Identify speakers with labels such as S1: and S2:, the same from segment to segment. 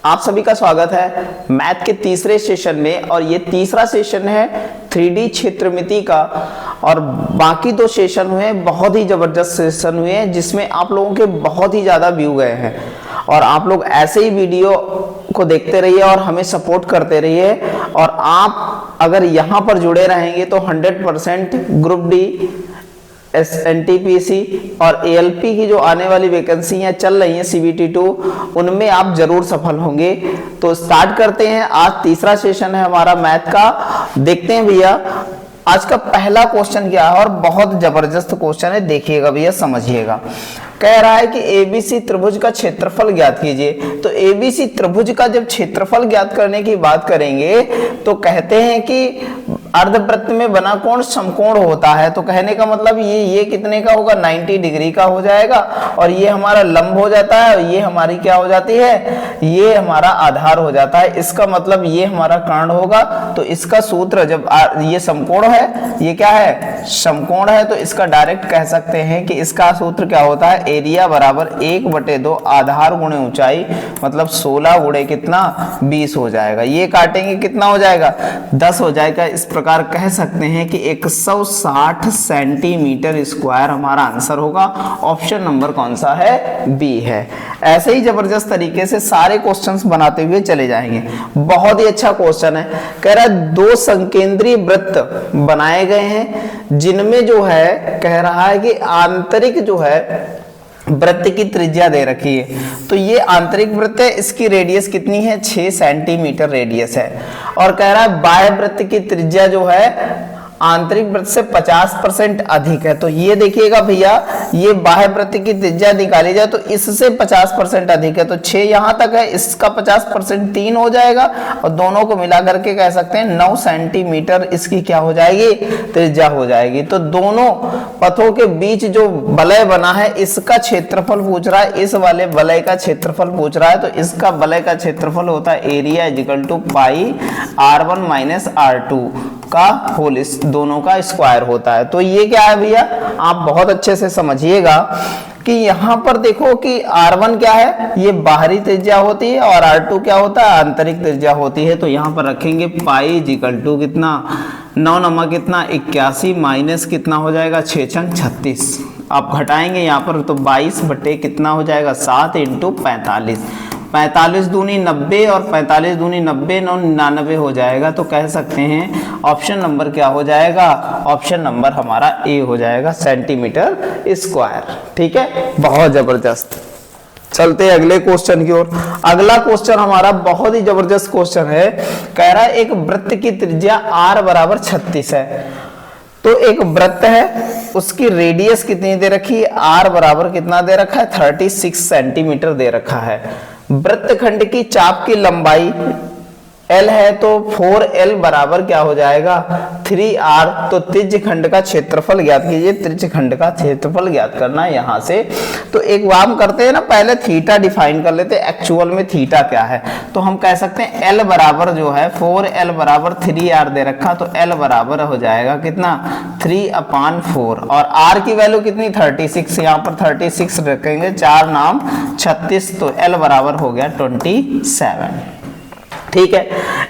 S1: आप सभी का स्वागत है मैथ के तीसरे सेशन में। और ये तीसरा सेशन है 3D क्षेत्रमिति का। और बाकी दो सेशन हुए बहुत ही जबरदस्त सेशन हुए हैं जिसमें आप लोगों के बहुत ही ज़्यादा व्यू गए हैं। और आप लोग ऐसे ही वीडियो को देखते रहिए और हमें सपोर्ट करते रहिए। और आप अगर यहाँ पर जुड़े रहेंगे तो 100% ग्रुप डी, NTPC और ALP की जो आने वाली वैकेंसियां चल रही हैं CBT2 उनमें आप जरूर सफल होंगे। तो स्टार्ट करते हैं। आज तीसरा सेशन है हमारा मैथ का। देखते हैं भैया आज का पहला क्वेश्चन क्या है। और बहुत जबरदस्त क्वेश्चन है, देखिएगा भैया, समझिएगा। कह रहा है कि ABC त्रिभुज का क्षेत्रफल ज्ञात कीजिए। तो ABC त्रिभुज का जब क्षेत्रफल ज्ञात करने की बात करेंगे तो कहते हैं कि अर्धवृत्त में बना कोण समकोण होता है। तो कहने का मतलब ये कितने का होगा, 90 डिग्री का हो जाएगा। और ये हमारा लंब हो जाता है और ये हमारी क्या हो जाती है, ये हमारा आधार हो जाता है। इसका मतलब ये हमारा कर्ण होगा। तो इसका सूत्र जब ये समकोण है, ये क्या है, समकोण है, तो इसका डायरेक्ट कह सकते हैं कि इसका सूत्र क्या होता है, एरिया बराबर 1/2 आधार गुणे ऊंचाई, मतलब 16 गुणे कितना, 20 हो जाएगा। ये काटेंगे कितना हो जाएगा, 10 हो जाएगा। इस प्रकार कह सकते हैं कि 160 सेंटीमीटर स्क्वायर हमारा आंसर होगा। ऑप्शन नंबर कौन सा है, बी है। ऐसे ही जबरदस्त तरीके से सारे क्वेश्चंस बनाते हुए चले जाएंगे। बहुत ही अच्छा क्वेश्चन है। कह रहा है 2 संकेंद्रीय वृत्त बनाए गए हैं जिनमें जो है कह रहा है कि आंतरिक जो है वृत्त की त्रिज्या दे रखी है। तो ये आंतरिक वृत्त है, इसकी रेडियस कितनी है, 6 सेंटीमीटर रेडियस है। और कह रहा है बाह्य वृत्त की त्रिज्या जो है आंतरिक वृत्त से 50% अधिक है। तो ये देखिएगा भैया, ये बाह्य वृत्त की त्रिज्या निकाली जाए तो इससे 50% अधिक है। तो 6 यहां तक है, इसका 50% 3 हो जाएगा। और दोनों को मिला करके कह सकते हैं 9 सेंटीमीटर इसकी क्या हो जाएगी, त्रिज्या हो जाएगी। तो दोनों पथों के बीच जो वलय बना है इसका क्षेत्रफल पूछ रहा है, इस वाले वलय का क्षेत्रफल पूछ रहा है। तो इसका वलय का क्षेत्रफल होता है area equal to pi R1 minus R2 का होल, इस दोनों का स्क्वायर होता है। तो ये क्या है भैया, आप बहुत अच्छे से समझिएगा कि यहां पर देखो कि R1 क्या है, ये बाहरी त्रिज्या होती है, और R2 क्या होता है, आंतरिक त्रिज्या होती है। तो यहां पर रखेंगे पाई इक्वल टू कितना, 9 नमा कितना 81 माइनस कितना हो जाएगा 6 छंग 36। आप घटाएंगे यहाँ पर तो 22 बटे कितना हो जाएगा 7 इंटू 45। 45 दूनी 90 और 45 दूनी 90, 99 हो जाएगा। तो कह सकते हैं ऑप्शन नंबर क्या हो जाएगा, ऑप्शन नंबर हमारा ए हो जाएगा, सेंटीमीटर स्क्वायर। ठीक है, बहुत जबरदस्त। चलते हैं अगले क्वेश्चन की ओर। अगला क्वेश्चन हमारा बहुत ही जबरदस्त क्वेश्चन है। कह रहा है एक वृत्त की त्रिज्या r बराबर 36 है। तो एक वृत्त है, उसकी रेडियस कितनी दे रखी है, r बराबर कितना दे रखा है, 36 सेंटीमीटर दे रखा है। वृत्तखंड की चाप की लंबाई L है, तो 4L बराबर क्या हो जाएगा, 3R। तो त्रिज्यखंड का क्षेत्रफल ज्ञात कीजिए। त्रिज्यखंड का क्षेत्रफल ज्ञात करना है यहाँ से। तो एक काम करते हैं ना, पहले थीटा डिफाइन कर लेते हैं, एक्चुअल में थीटा क्या है। तो हम कह सकते हैं L बराबर जो है 4L बराबर 3R दे रखा, तो L बराबर हो जाएगा कितना, 3/4। और R की वैल्यू कितनी, 36। यहाँ पर 36 रखेंगे, 4 नाम 36, तो L बराबर हो गया 27। ठीक है,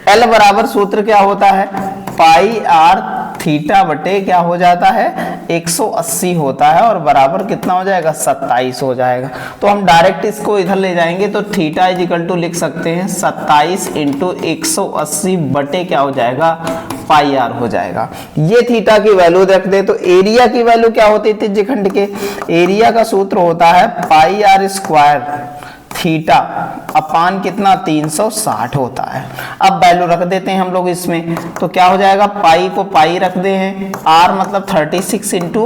S1: L बराबर सूत्र क्या होता है, पाई R थीटा बटे क्या हो जाता है 180 होता है, और बराबर कितना हो जाएगा 27 हो जाएगा। तो हम डायरेक्ट इसको इधर ले जाएंगे तो थीटा इज इक्वल टू लिख सकते हैं 27 इंटू 180 बटे क्या हो जाएगा, पाई R हो जाएगा। ये थीटा की वैल्यू रख दे तो एरिया की वैल्यू क्या होती है, त्रिज्यखंड के एरिया का सूत्र होता है पाई R स्क्वायर थीटा अपान कितना 360 होता है। अब वैल्यू रख देते हैं हम लोग इसमें, तो क्या हो जाएगा, पाई को पाई रख दे हैं, r मतलब 36 इंटू,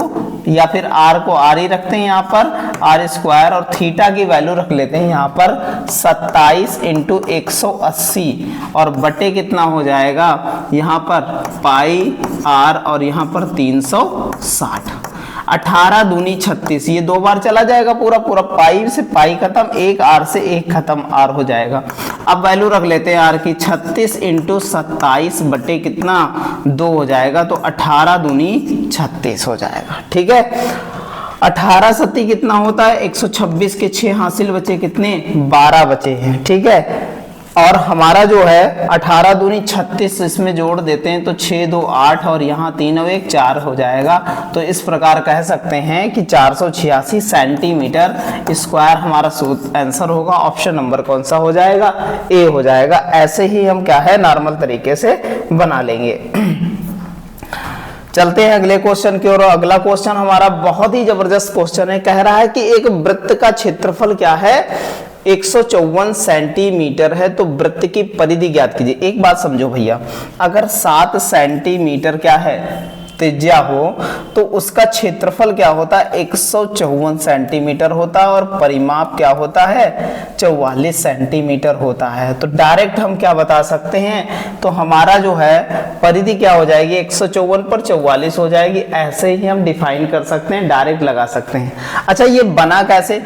S1: या फिर r को r ही रखते हैं यहाँ पर r स्क्वायर, और थीटा की वैल्यू रख लेते हैं यहाँ पर 27 इंटू 180, और बटे कितना हो जाएगा यहाँ पर पाई r और यहाँ पर 360। 18 दूनी 36, ये 2 बार चला जाएगा पूरा पूरा, पाई से पाई खत्म, एक r से एक खत्म, r हो जाएगा। अब वैल्यू रख लेते हैं r की, 36 इंटू 27 बटे कितना 2 हो जाएगा, तो 18 दूनी 36 हो जाएगा। ठीक है, 18 सत्ती कितना होता है 126 के 6 हासिल बचे कितने 12 बचे हैं। ठीक है, और हमारा जो है 18 दूनी 36 इसमें जोड़ देते हैं तो 6 2 8 और यहाँ 3 और 1 4 हो जाएगा। तो इस प्रकार कह सकते हैं कि 486 सेंटीमीटर स्क्वायर हमारा आंसर होगा। ऑप्शन नंबर कौन सा हो जाएगा? ए हो जाएगा। ऐसे ही हम क्या है नॉर्मल तरीके से बना लेंगे। चलते हैं अगले क्वेश्चन की ओर। अगला क्वेश्चन हमारा बहुत ही जबरदस्त क्वेश्चन है। कह रहा है कि एक वृत्त का क्षेत्रफल क्या है? 154 सेंटीमीटर है। तो वृत्त की परिधि ज्ञात कीजिए। एक बात समझो भैया, अगर 7 सेंटीमीटर क्या है त्रिज्या हो तो उसका क्षेत्रफल क्या होता है? 154 सेंटीमीटर होता है और परिमाप क्या होता है? 44 सेंटीमीटर होता है। तो डायरेक्ट हम क्या बता सकते हैं? तो हमारा जो है परिधि क्या हो जाएगी? 154 पर 44 हो जाएगी। ऐसे ही हम डिफाइन कर सकते हैं, डायरेक्ट लगा सकते हैं। अच्छा, ये बना कैसे?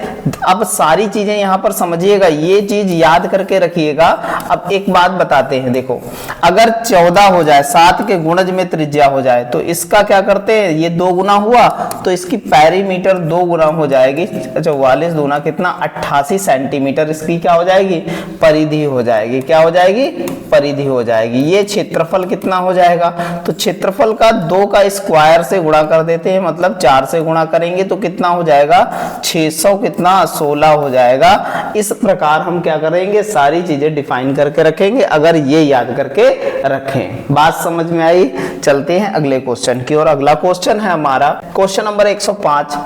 S1: अब सारी चीजें यहाँ पर समझिएगा, ये चीज याद करके रखिएगा। अब एक बात बताते हैं, देखो अगर 14 हो जाए, 7 के गुणज में त्रिज्या हो जाए तो इसका क्या करते हैं? ये 2 गुना हुआ तो इसकी पेरीमीटर 2 गुना हो जाएगी। 44 दूना कितना? 88 सेंटीमीटर इसकी क्या हो जाएगी? परिधि हो जाएगी। क्या हो जाएगी? परिधि हो जाएगी। ये क्षेत्रफल कितना हो जाएगा? तो क्षेत्रफल का 2 का स्क्वायर से गुणा कर देते हैं, मतलब 4 से गुणा करेंगे तो कितना हो जाएगा? 600 कितना? 16 हो जाएगा। इस प्रकार हम क्या करेंगे? सारी चीजें डिफाइन करके रखेंगे, अगर ये याद करके रखें। बात समझ में आई? चलते हैं अगले क्वेश्चन की ओर। अगला क्वेश्चन है हमारा क्वेश्चन नंबर 105।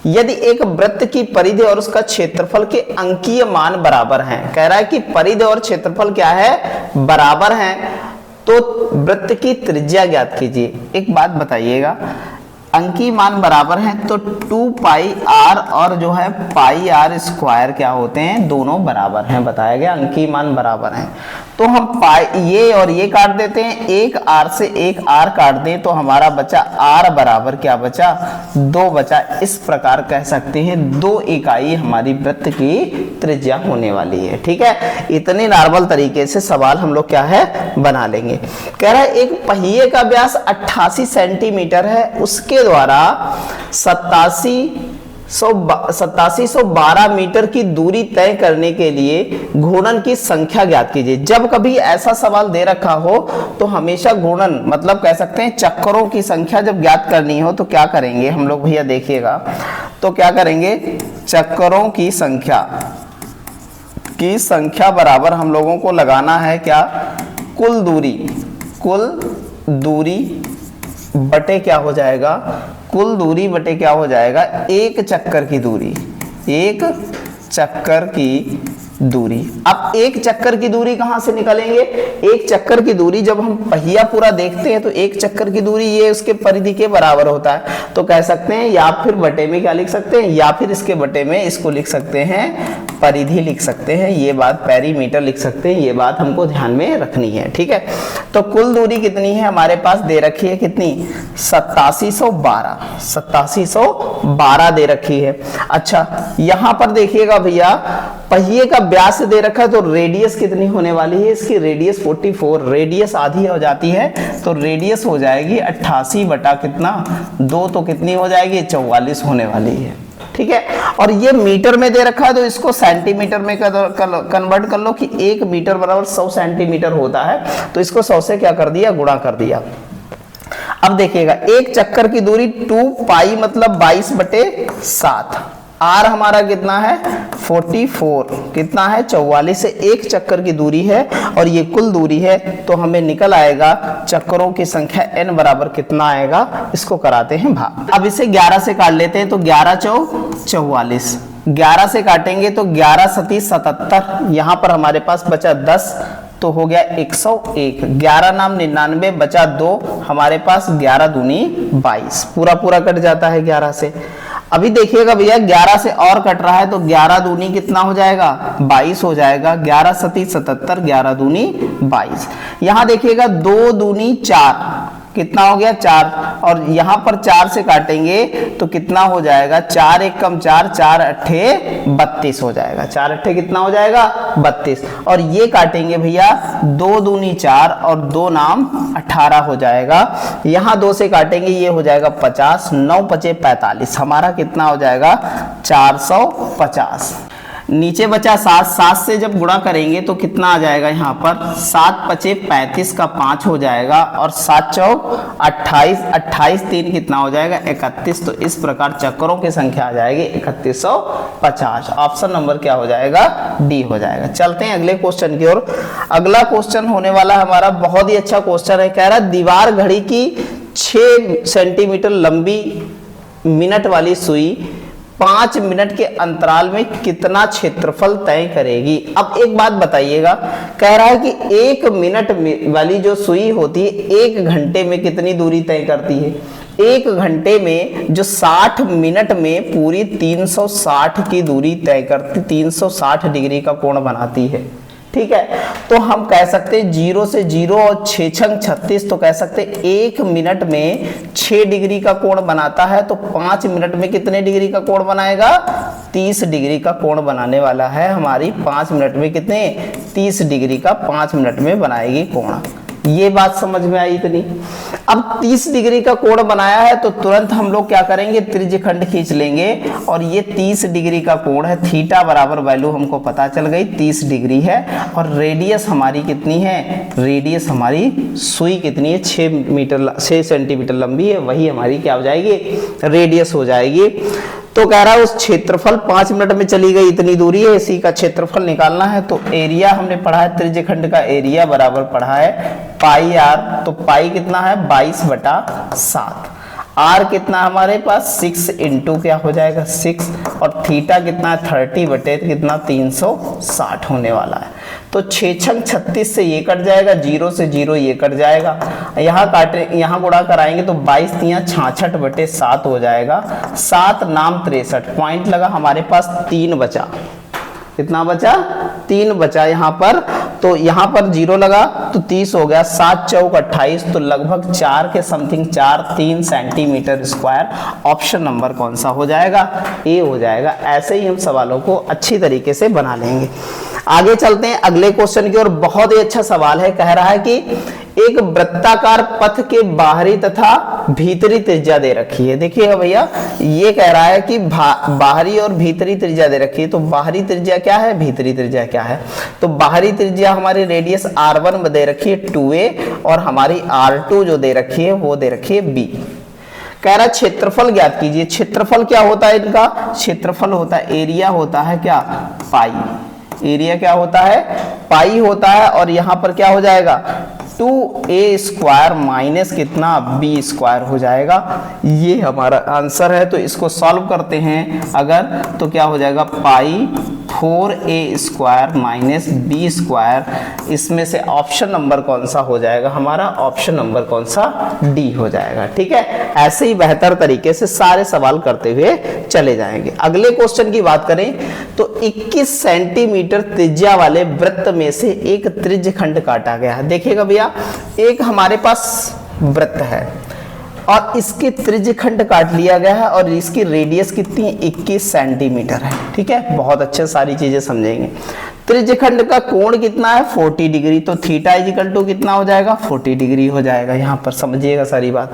S1: यदि एक वृत्त की परिधि और उसका क्षेत्रफल के अंकीय मान बराबर हैं, कह रहा है कि परिधि और क्षेत्रफल क्या है? बराबर हैं, तो वृत्त की त्रिज्या ज्ञात कीजिए। एक बात बताइएगा, अंकीय मान बराबर हैं तो 2 पाई आर और जो है पाई आर स्क्वायर क्या होते हैं? दोनों बराबर हैं। बताया गया अंकीय मान बराबर हैं तो हम पाई ये और ये काट देते हैं, एक आर से एक आर काट दें तो हमारा बचा आर बराबर क्या बचा? 2 बचा। इस प्रकार कह सकते हैं 2 इकाई हमारी वृत्त की त्रिज्या होने वाली है। ठीक है, इतने नॉर्मल तरीके से सवाल हम लोग क्या है बना लेंगे। कह रहा है एक पहिए का व्यास 88 सेंटीमीटर है, उसके द्वारा 8712 मीटर की दूरी तय करने के लिए घूर्णन की संख्या ज्ञात कीजिए। जब कभी ऐसा सवाल दे रखा हो तो हमेशा घूर्णन मतलब कह सकते हैं चक्करों की संख्या जब ज्ञात करनी हो तो क्या करेंगे हम लोग भैया? देखिएगा तो क्या करेंगे? चक्करों की संख्या बराबर हम लोगों को लगाना है क्या? कुल दूरी बटे क्या हो जाएगा? कुल दूरी बटे क्या हो जाएगा? एक चक्कर की दूरी। अब एक चक्कर की दूरी कहां से निकालेंगे? एक चक्कर की दूरी जब हम पहिया पूरा देखते हैं तो एक चक्कर की दूरी ये उसके परिधि के बराबर होता है। तो कह सकते हैं या फिर बटे में क्या लिख सकते हैं, या फिर इसके बटे में इसको लिख सकते हैं परिधि लिख सकते हैं। ये बात पेरीमीटर लिख सकते हैं, ये बात हमको ध्यान में रखनी है। ठीक है, तो कुल दूरी कितनी है हमारे पास? दे रखी है कितनी? 8712 दे रखी है। अच्छा, यहां पर देखिएगा भैया पहिए का व्यास दे रखा है तो रेडियस कितनी होने वाली है? इसकी रेडियस 44, रेडियस आधी हो जाती है तो रेडियस हो जाएगी 88 बटा कितना? 2 तो कितनी हो जाएगी? 44 होने वाली है। ठीक है, और ये मीटर में दे रखा है तो इसको सेंटीमीटर में कन्वर्ट कर लो कि 1 मीटर बराबर 100 सेंटीमीटर होता है। तो इसको 100 से क्या कर दिया? गुणा कर दिया। अब देखिएगा एक चक्कर की दूरी 2 पाई मतलब 22/7। आर हमारा कितना है? 44 कितना है? 44 से एक चक्कर की दूरी है और ये कुल दूरी है तो हमें निकल आएगा चक्करों की संख्या n बराबर कितना आएगा? इसको कराते हैं भाग। अब इसे 11 से काट लेते हैं तो 11 चौ 44, 11 से काटेंगे तो 11 सती 77, यहाँ पर हमारे पास बचा 10 तो हो गया 101। 11 नाम 99 बचा 2, हमारे पास 11 दूनी 22, पूरा कट जाता है 11 से। अभी देखिएगा भैया 11 से और कट रहा है तो 11 दूनी कितना हो जाएगा? 22 हो जाएगा। 11 सती 77, 11 दूनी 22। यहां देखिएगा 2 दूनी 4 कितना हो गया? 4, और यहां पर 4 से काटेंगे तो कितना हो जाएगा? 4 1 कम 4, 4 अट्ठे 32 हो जाएगा। 4 अट्ठे कितना हो जाएगा? 32। और ये काटेंगे भैया 2 दूनी 4 और 2 नाम 18 हो जाएगा। यहां 2 से काटेंगे ये हो जाएगा 50, 9 पचे 45, हमारा कितना हो जाएगा? 450। नीचे बचा 7, 7 से जब गुणा करेंगे तो कितना आ जाएगा यहाँ पर 7 पचे 35 का 5 हो जाएगा और 7 चौक 28, 28 3 कितना हो जाएगा 31। तो इस प्रकार चक्करों की संख्या आ जाएगी 3150। ऑप्शन नंबर क्या हो जाएगा, डी हो जाएगा। चलते हैं अगले क्वेश्चन की ओर। अगला क्वेश्चन होने वाला हमारा बहुत ही अच्छा क्वेश्चन है। कह रहा है दीवार घड़ी की 6 सेंटीमीटर लंबी मिनट वाली सुई 5 मिनट के अंतराल में कितना क्षेत्रफल तय करेगी। अब एक बात बताइएगा, कह रहा है कि 1 मिनट वाली जो सुई होती है 1 घंटे में कितनी दूरी तय करती है। 1 घंटे में जो 60 मिनट में पूरी 360 की दूरी तय करती, 360 डिग्री का कोण बनाती है। ठीक है, तो हम कह सकते हैं 0 से 0 और 6 छंग 36, तो कह सकते हैं 1 मिनट में 6 डिग्री का कोण बनाता है, तो 5 मिनट में कितने डिग्री का कोण बनाएगा, 30 डिग्री का कोण बनाने वाला है हमारी। 5 मिनट में कितने, 30 डिग्री का 5 मिनट में बनाएगी कोण। ये बात समझ में आई इतनी। अब 30 डिग्री का कोण बनाया है तो तुरंत हम लोग क्या करेंगे, त्रिज्यखंड खींच लेंगे और ये 30 डिग्री का कोण है। थीटा बराबर वैल्यू हमको पता चल गई 30 डिग्री है और रेडियस हमारी कितनी है, रेडियस हमारी सुई कितनी है, 6 सेंटीमीटर लंबी है, वही हमारी क्या हो जाएगी, रेडियस हो जाएगी। तो कह रहा है उस क्षेत्रफल 5 मिनट में चली गई इतनी दूरी है, इसी का क्षेत्रफल निकालना है। तो एरिया हमने पढ़ा है, त्रिज्यखंड का एरिया बराबर पढ़ा है पाई आर। तो पाई कितना है 22/7। आर कितना हमारे पास 6 इंटू क्या हो जाएगा 6 और थीटा कितना है 30 बटे कितना 360 होने वाला है। तो 6 छंग 36 से ये कट जाएगा, 0 से 0 ये कट जाएगा, यहाँ काटे यहाँ गुणा कराएंगे तो 22 तियां 66 बटे 7 हो जाएगा। 7 नाम 63 पॉइंट लगा हमारे पास, 3 बचा। कितना बचा, 3 बचा यहाँ पर। तो यहाँ पर 0 लगा तो 30 हो गया, 7 चौक 28, तो लगभग 4 के something 3 centimetre square. Option number कौन सा हो जाएगा, ए हो जाएगा। ऐसे ही हम सवालों को अच्छी तरीके से बना लेंगे। आगे चलते हैं अगले क्वेश्चन की ओर। बहुत ही अच्छा सवाल है। कह रहा है कि एक वृत्ताकार पथ के बाहरी तथा भीतरी त्रिज्या दे रखी है। देखिएगा भैया, ये कह रहा है कि बाहरी और भीतरी त्रिज्या दे रखी है। तो बाहरी त्रिज्या क्या है, भीतरी त्रिज्या क्या है। तो बाहरी त्रिज्या हमारी रेडियस r1 दे रखी है 2a और हमारी r2 जो दे रखी है वो दे रखी है b। कह रहा है क्षेत्रफल ज्ञात कीजिए। क्षेत्रफल क्या होता है इनका, क्षेत्रफल होता है, एरिया होता है क्या, पाई। एरिया क्या होता है, पाई होता है। और यहां पर क्या हो जाएगा 2a स्क्वायर माइनस कितना b स्क्वायर हो जाएगा। ये हमारा आंसर है। तो इसको सॉल्व करते हैं अगर, तो क्या हो जाएगा पाई 4a square minus b square. इसमें से ऑप्शन नंबर कौन सा हो जाएगा हमारा, ऑप्शन नंबर कौन सा, डी हो जाएगा। ठीक है, ऐसे ही बेहतर तरीके से सारे सवाल करते हुए चले जाएंगे। अगले क्वेश्चन की बात करें तो 21 सेंटीमीटर त्रिज्या वाले वृत्त में से एक त्रिज्यखंड काटा गया है। देखिएगा भैया, एक हमारे पास वृत्त है और इसके त्रिज्यखंड काट लिया गया है और इसकी रेडियस कितनी है 21 सेंटीमीटर है। ठीक है, बहुत अच्छे सारी चीजें समझेंगे। त्रिज्यखंड का कोण कितना है 40 डिग्री। तो थीटा इक्वल टू कितना हो जाएगा 40 डिग्री हो जाएगा। यहाँ पर समझिएगा सारी बात।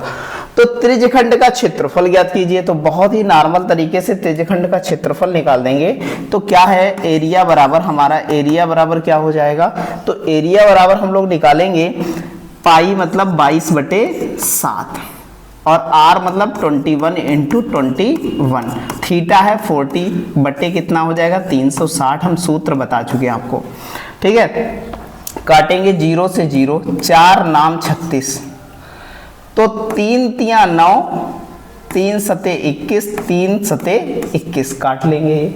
S1: तो त्रिज्यखंड का क्षेत्रफल ज्ञात कीजिए। तो बहुत ही नॉर्मल तरीके से त्रिज्यखंड का क्षेत्रफल निकाल देंगे। तो क्या है, एरिया बराबर हमारा, एरिया बराबर क्या हो जाएगा, तो एरिया बराबर हम लोग निकालेंगे पाई मतलब 22/7 और r मतलब 21 इंटू 21। थीटा है 40 बटे कितना हो जाएगा 360। हम सूत्र बता चुके हैं आपको। ठीक है, काटेंगे 0 से 0, 4 नाम 36, तो 3 तियां 9, 3 सते 21, 3 सते 21 काट लेंगे।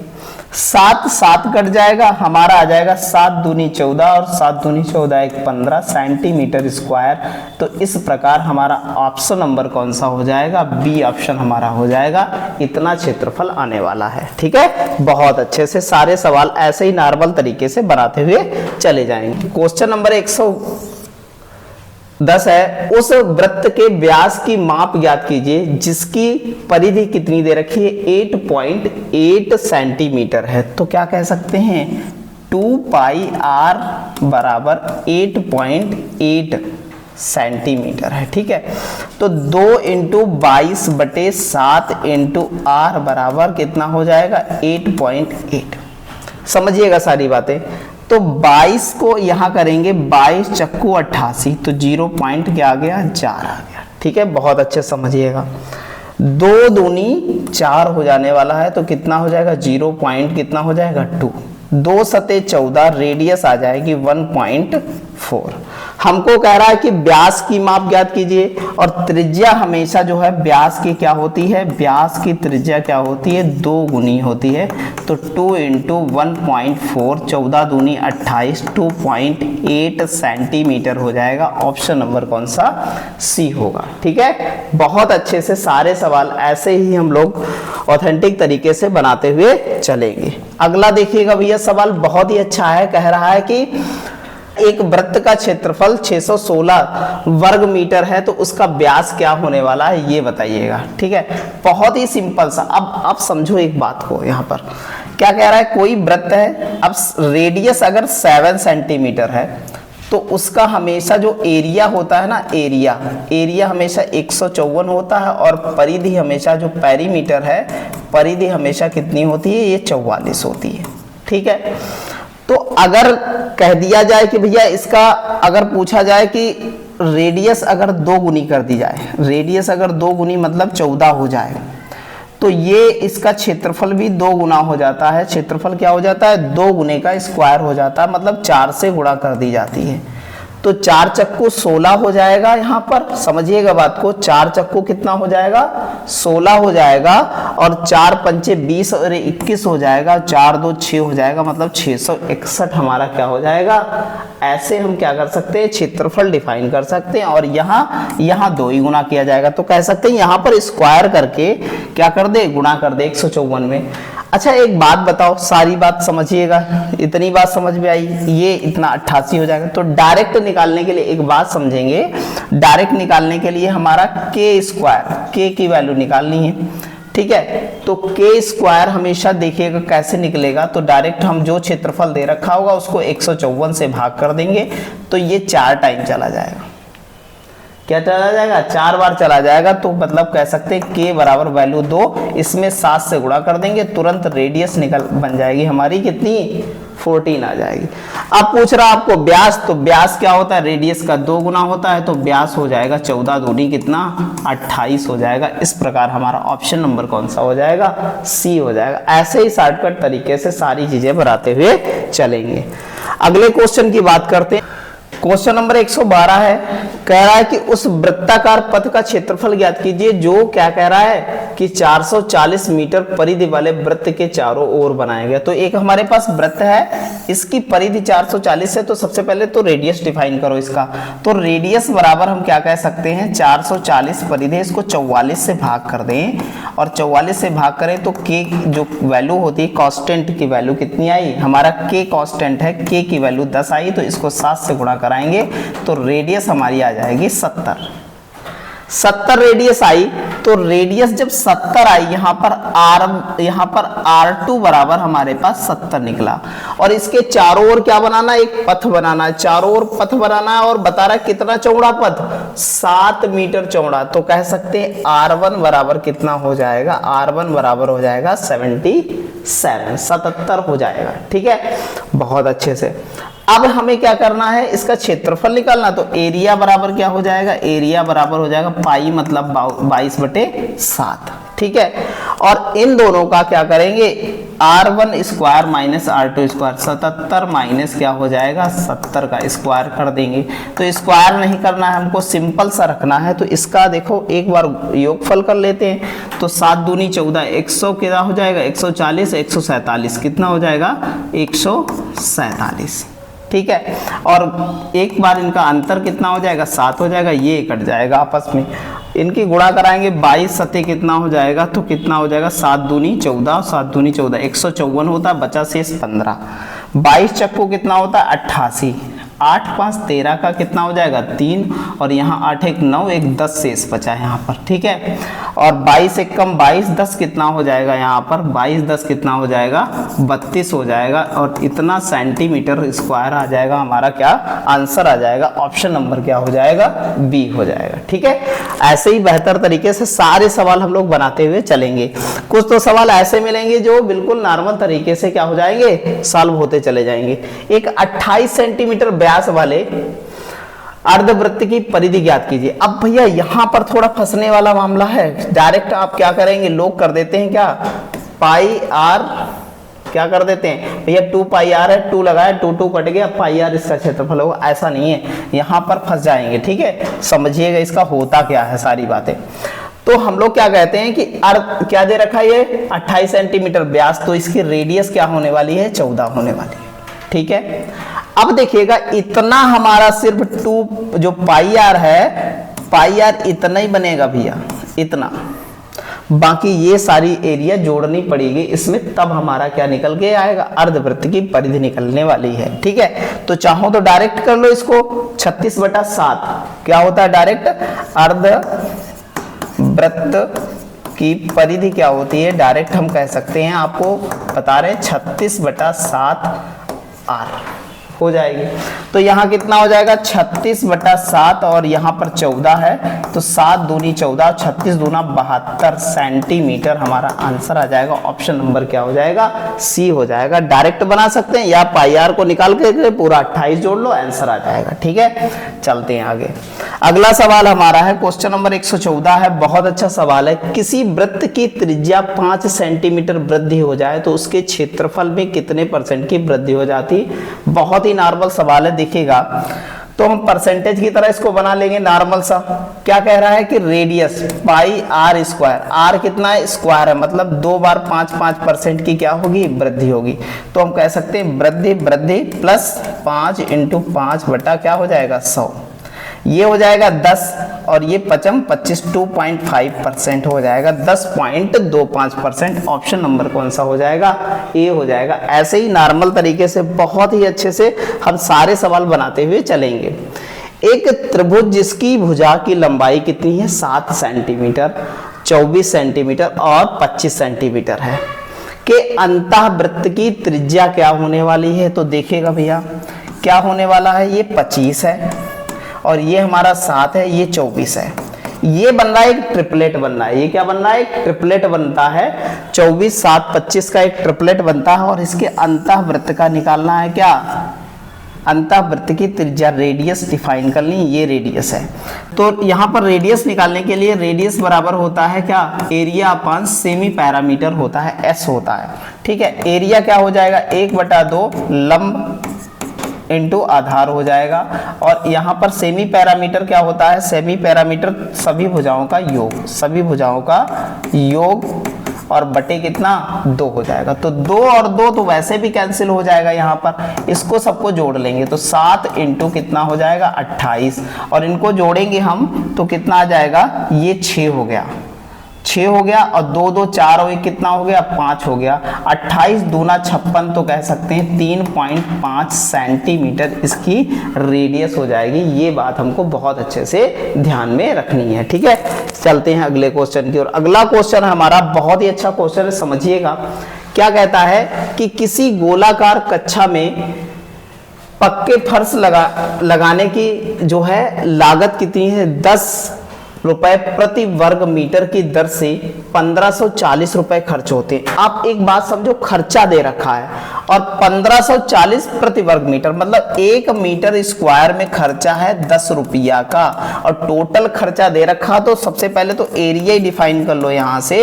S1: 7 7 कट जाएगा, हमारा आ जाएगा 7 दूनी 14 और 7 दूनी 14 1 15 सेंटीमीटर स्क्वायर। तो इस प्रकार हमारा ऑप्शन नंबर कौन सा हो जाएगा, बी ऑप्शन हमारा हो जाएगा। इतना क्षेत्रफल आने वाला है। ठीक है, बहुत अच्छे से सारे सवाल ऐसे ही नॉर्मल तरीके से बनाते हुए चले जाएंगे। क्वेश्चन नंबर 110 है, उस वृत्त के व्यास की माप ज्ञात कीजिए जिसकी परिधि कितनी दे रखी है 8.8 सेंटीमीटर है। तो क्या कह सकते हैं 2 पाई आर बराबर 8.8 सेंटीमीटर है। ठीक है, तो 2 इंटू 22/7 इंटू आर बराबर कितना हो जाएगा 8.8। समझिएगा सारी बातें। तो 22 को यहाँ करेंगे 22 चक्कू 88, तो 0 पॉइंट क्या आ गया 4 आ गया। ठीक है, बहुत अच्छे समझिएगा। 2 दूनी 4 हो जाने वाला है तो कितना हो जाएगा 0 पॉइंट कितना हो जाएगा 2, 2 सते 14, रेडियस आ जाएगी 1.4। हमको कह रहा है कि व्यास की माप ज्ञात कीजिए, और त्रिज्या हमेशा जो है व्यास की क्या होती है, व्यास की त्रिज्या क्या होती है 2 गुनी होती है। तो 2 इंटू 1.4, 14 दूनी 28, 2.8 सेंटीमीटर हो जाएगा। ऑप्शन नंबर कौन सा, सी होगा। ठीक है, बहुत अच्छे से सारे सवाल ऐसे ही हम लोग ऑथेंटिक तरीके से बनाते हुए चलेंगे। अगला देखिएगा भैया, सवाल बहुत ही अच्छा है। कह रहा है कि एक वृत्त का क्षेत्रफल 616 वर्ग मीटर है, तो उसका व्यास क्या होने वाला है ये बताइएगा। ठीक है, बहुत ही सिंपल सा। अब आप समझो एक बात को, यहाँ पर क्या कह रहा है, कोई वृत्त है, अब रेडियस अगर 7 सेंटीमीटर है तो उसका हमेशा जो एरिया होता है ना, एरिया हमेशा 154 होता है, और परिधि हमेशा जो पेरीमीटर है, परिधि हमेशा कितनी होती है, ये 44 होती है। ठीक है, तो अगर कह दिया जाए कि भैया इसका, अगर पूछा जाए कि रेडियस अगर 2 गुनी कर दी जाए, रेडियस अगर 2 गुनी मतलब 14 हो जाए, तो ये इसका क्षेत्रफल भी 2 गुना हो जाता है। क्षेत्रफल क्या हो जाता है, 2 गुने का स्क्वायर हो जाता है, मतलब 4 से गुणा कर दी जाती है। तो 4 चक्कू 16 हो जाएगा। यहाँ पर समझिएगा बात को, 4 चक्कू कितना हो जाएगा 16 हो जाएगा, और 4 पंचे 20 और 21 हो जाएगा, 4 2 6 हो जाएगा, मतलब 661 हमारा क्या हो जाएगा। ऐसे हम क्या कर सकते हैं, क्षेत्रफल डिफाइन कर सकते हैं, और यहाँ 2 ही गुना किया जाएगा। तो कह सकते हैं यहाँ पर स्क्वायर करके क्या कर दे, गुणा कर दे 154 में। अच्छा एक बात बताओ, सारी बात समझिएगा, इतनी बात समझ में आई, ये इतना 88 हो जाएगा। तो डायरेक्ट निकालने के लिए एक बात समझेंगे, डायरेक्ट निकालने के लिए हमारा के स्क्वायर, के की वैल्यू निकालनी है। ठीक है, तो के स्क्वायर हमेशा देखिएगा कैसे निकलेगा, तो डायरेक्ट हम जो क्षेत्रफल दे रखा होगा उसको 154 से भाग कर देंगे, तो ये 4 टाइम चला जाएगा। क्या चला जाएगा, 4 बार चला जाएगा। तो मतलब कह सकते हैं के बराबर वैल्यू 2, इसमें 7 से गुणा कर देंगे, तुरंत रेडियस बन जाएगी हमारी कितनी 14 आ जाएगी। अब पूछ रहा आपको व्यास, तो व्यास क्या होता है, रेडियस का 2 गुना होता है, तो व्यास हो जाएगा 14 दूनी कितना 28 हो जाएगा। इस प्रकार हमारा ऑप्शन नंबर कौन सा हो जाएगा, सी हो जाएगा। ऐसे ही शॉर्टकट तरीके से सारी चीजें बनाते हुए चलेंगे। अगले क्वेश्चन की बात करते हैं। क्वेश्चन नंबर 112 है, कह रहा है कि उस वृत्ताकार पथ का क्षेत्रफल ज्ञात कीजिए जो क्या कह रहा है कि 440 मीटर परिधि वाले वृत्त के चारों ओर बनाया गया। तो एक हमारे पास वृत्त है, इसकी परिधि 440 है, तो सबसे पहले तो रेडियस डिफाइन करो इसका। तो रेडियस बराबर हम क्या कह सकते हैं, 440 परिधि, इसको 44 से भाग कर दें, और 44 से भाग करें तो के जो वैल्यू होती है, कांस्टेंट की वैल्यू कितनी आई, हमारा के कांस्टेंट है, के की वैल्यू 10 आई, तो इसको 7 से गुणा कराएंगे, तो रेडियस हमारी आ जाएगी 70 रेडियस आई। तो रेडियस जब 70 आई, यहाँ पर R2 बराबर हमारे पास 70 निकला, और इसके चारों ओर क्या बनाना, एक पथ बनाना है, चारों ओर पथ बनाना है, और बता रहा है कितना चौड़ा पथ, 7 मीटर चौड़ा। तो कह सकते हैं R1 बराबर कितना हो जाएगा, R1 बराबर हो जाएगा 77 हो जाएगा। ठीक है, बहुत अच्छे से। अब हमें क्या करना है, इसका क्षेत्रफल निकालना। तो एरिया बराबर क्या हो जाएगा, एरिया बराबर हो जाएगा पाई मतलब 22/7। ठीक है, और इन दोनों का क्या करेंगे, R1 square minus R2 square, 77 minus क्या हो जाएगा 70 का स्क्वायर कर देंगे। तो स्क्वायर नहीं करना है हमको, सिंपल सा रखना है। तो इसका देखो एक बार योगफल कर लेते हैं। तो 7 दूनी 14, 100 कितना हो जाएगा 140, 147 कितना हो जाएगा 147। ठीक है, और एक बार इनका अंतर कितना हो जाएगा 7 हो जाएगा, ये कट जाएगा आपस में, इनकी गुणा कराएंगे 22 सते कितना हो जाएगा, तो कितना हो जाएगा 7 दूनी 14, 7 दूनी 14, 154 होता है, बचा शेष 15, 22 चक्कू कितना होता है 88, 8 5 13 का कितना हो जाएगा 3, और यहाँ 8 1 9, एक 10 शेष बचा है यहाँ पर, ठीक है। और 22 1 कम 22, 10 कितना हो जाएगा यहाँ पर 22 10 कितना हो जाएगा 32 हो जाएगा, और इतना सेंटीमीटर स्क्वायर आ जाएगा हमारा, क्या आंसर आ जाएगा, ऑप्शन नंबर क्या हो जाएगा बी हो जाएगा, ठीक है। ऐसे ही बेहतर तरीके से सारे सवाल हम लोग बनाते हुए चलेंगे। कुछ तो सवाल ऐसे मिलेंगे जो बिल्कुल नॉर्मल तरीके से क्या हो जाएंगे, सॉल्व होते चले जाएंगे। एक 28 सेंटीमीटर व्यास वाले अर्धवृत्त की परिधि ज्ञात कीजिए। अब भैया यहाँ पर थोड़ा फंसने वाला मामला है। डायरेक्ट आप क्या करेंगे, लोग कर देते हैं क्या, पाई आर क्या कर देते हैं भैया, 2 पाई आर है, 2 लगाया, 2 2 कट गया, पाई आर इसका क्षेत्रफल होगा। ऐसा नहीं है, यहाँ पर फंस जाएंगे, ठीक है। समझिएगा इसका होता क्या है सारी बातें। तो हम लोग क्या कहते हैं कि क्या दे रखा है ये 28 सेंटीमीटर व्यास, तो इसकी रेडियस क्या होने वाली है 14 होने वाली है, ठीक है। अब देखिएगा इतना हमारा सिर्फ 2 जो पाई आर है, पाई आर इतना ही बनेगा भैया, इतना, बाकी ये सारी एरिया जोड़नी पड़ेगी इसमें, तब हमारा क्या निकल के आएगा, अर्धवृत्त की परिधि निकलने वाली है, ठीक है। तो चाहो तो डायरेक्ट कर लो इसको, 36/7 क्या होता है डायरेक्ट, अर्धवृत्त की परिधि क्या होती है, डायरेक्ट हम कह सकते हैं, आपको बता रहे 36/7 आर हो जाएगी। तो यहाँ कितना हो जाएगा 36/7, और यहाँ पर 14 है, तो 7 दूनी 14, 36 दूना 72 सेंटीमीटर हमारा आंसर आ जाएगा। ऑप्शन नंबर क्या हो जाएगा, सी हो जाएगा। डायरेक्ट बना सकते हैं या पाई आर को निकाल के पूरा 28 जोड़ लो, आंसर आ जाएगा, ठीक है। चलते हैं आगे। अगला सवाल हमारा है क्वेश्चन नंबर 114 है, बहुत अच्छा सवाल है। किसी वृत्त की त्रिज्या 5 सेंटीमीटर वृद्धि हो जाए तो उसके क्षेत्रफल में कितने % की वृद्धि हो जाती। बहुत ही नॉर्मल सवाल है, देखिएगा तो हम परसेंटेज की तरह इसको बना लेंगे नॉर्मल सा। क्या कह रहा है कि radius pi R square, R कितना है स्क्वायर है, मतलब 2 बार 5% की क्या होगी वृद्धि होगी। तो हम कह सकते हैं वृद्धि प्लस 5 × 5 बटा क्या हो जाएगा 100, ये हो जाएगा 10, और ये 25 2.5% हो जाएगा, 10.25%। ऑप्शन नंबर कौन सा हो जाएगा, ए हो जाएगा। ऐसे ही नॉर्मल तरीके से बहुत ही अच्छे से हम सारे सवाल बनाते हुए चलेंगे। एक त्रिभुज जिसकी भुजा की लंबाई कितनी है 7 सेंटीमीटर, 24 सेंटीमीटर और 25 सेंटीमीटर है, के अंतःवृत्त की त्रिज्या क्या होने वाली है। तो देखिएगा भैया क्या होने वाला है, ये 25 है, और ये हमारा 7 है, ये 24 है। ये बन रहा है एक ट्रिपलेट बन रहा है, ये क्या बन रहा है एक ट्रिपलेट बनता है, 24 7 25 का एक ट्रिपलेट बनता है। और इसके अंतःवृत्त का निकालना है क्या, अंतःवृत्त की त्रिज्या, रेडियस डिफाइन कर ली, ये रेडियस है। तो यहाँ पर रेडियस निकालने के लिए रेडियस बराबर होता है क्या, एरिया अपॉन सेमी पैरामीटर होता है, एस होता है, ठीक है। एरिया क्या हो जाएगा 1/2 लंब इंटू आधार हो जाएगा, और यहाँ पर सेमी पैरामीटर क्या होता है, सेमी पैरामीटर सभी भुजाओं का योग, सभी भुजाओं का योग, और बटे कितना 2 हो जाएगा। तो 2 और 2 तो वैसे भी कैंसिल हो जाएगा, यहाँ पर इसको सबको जोड़ लेंगे तो 7 × कितना हो जाएगा 28, और इनको जोड़ेंगे हम तो कितना आ जाएगा, ये 6 हो गया, 6 हो गया, और 2 2 4 और 1 कितना हो गया 5 हो गया, 28 दूना 56, तो कह सकते हैं 3.5 सेंटीमीटर इसकी रेडियस हो जाएगी। ये बात हमको बहुत अच्छे से ध्यान में रखनी है, ठीक है। चलते हैं अगले क्वेश्चन की ओर। अगला क्वेश्चन हमारा बहुत ही अच्छा क्वेश्चन है, समझिएगा। क्या कहता है कि किसी गोलाकार कक्षा में पक्के फर्श लगाने की जो है लागत कितनी है, 10 रुपए प्रति वर्ग मीटर की दर से 1540 रुपए खर्च होते हैं। आप एक बात समझो, खर्चा दे रखा है और 1540 प्रति वर्ग मीटर, मतलब 1 मीटर स्क्वायर में खर्चा है 10 रुपया का, और टोटल खर्चा दे रखा। तो सबसे पहले तो एरिया ही डिफाइन कर लो यहाँ से।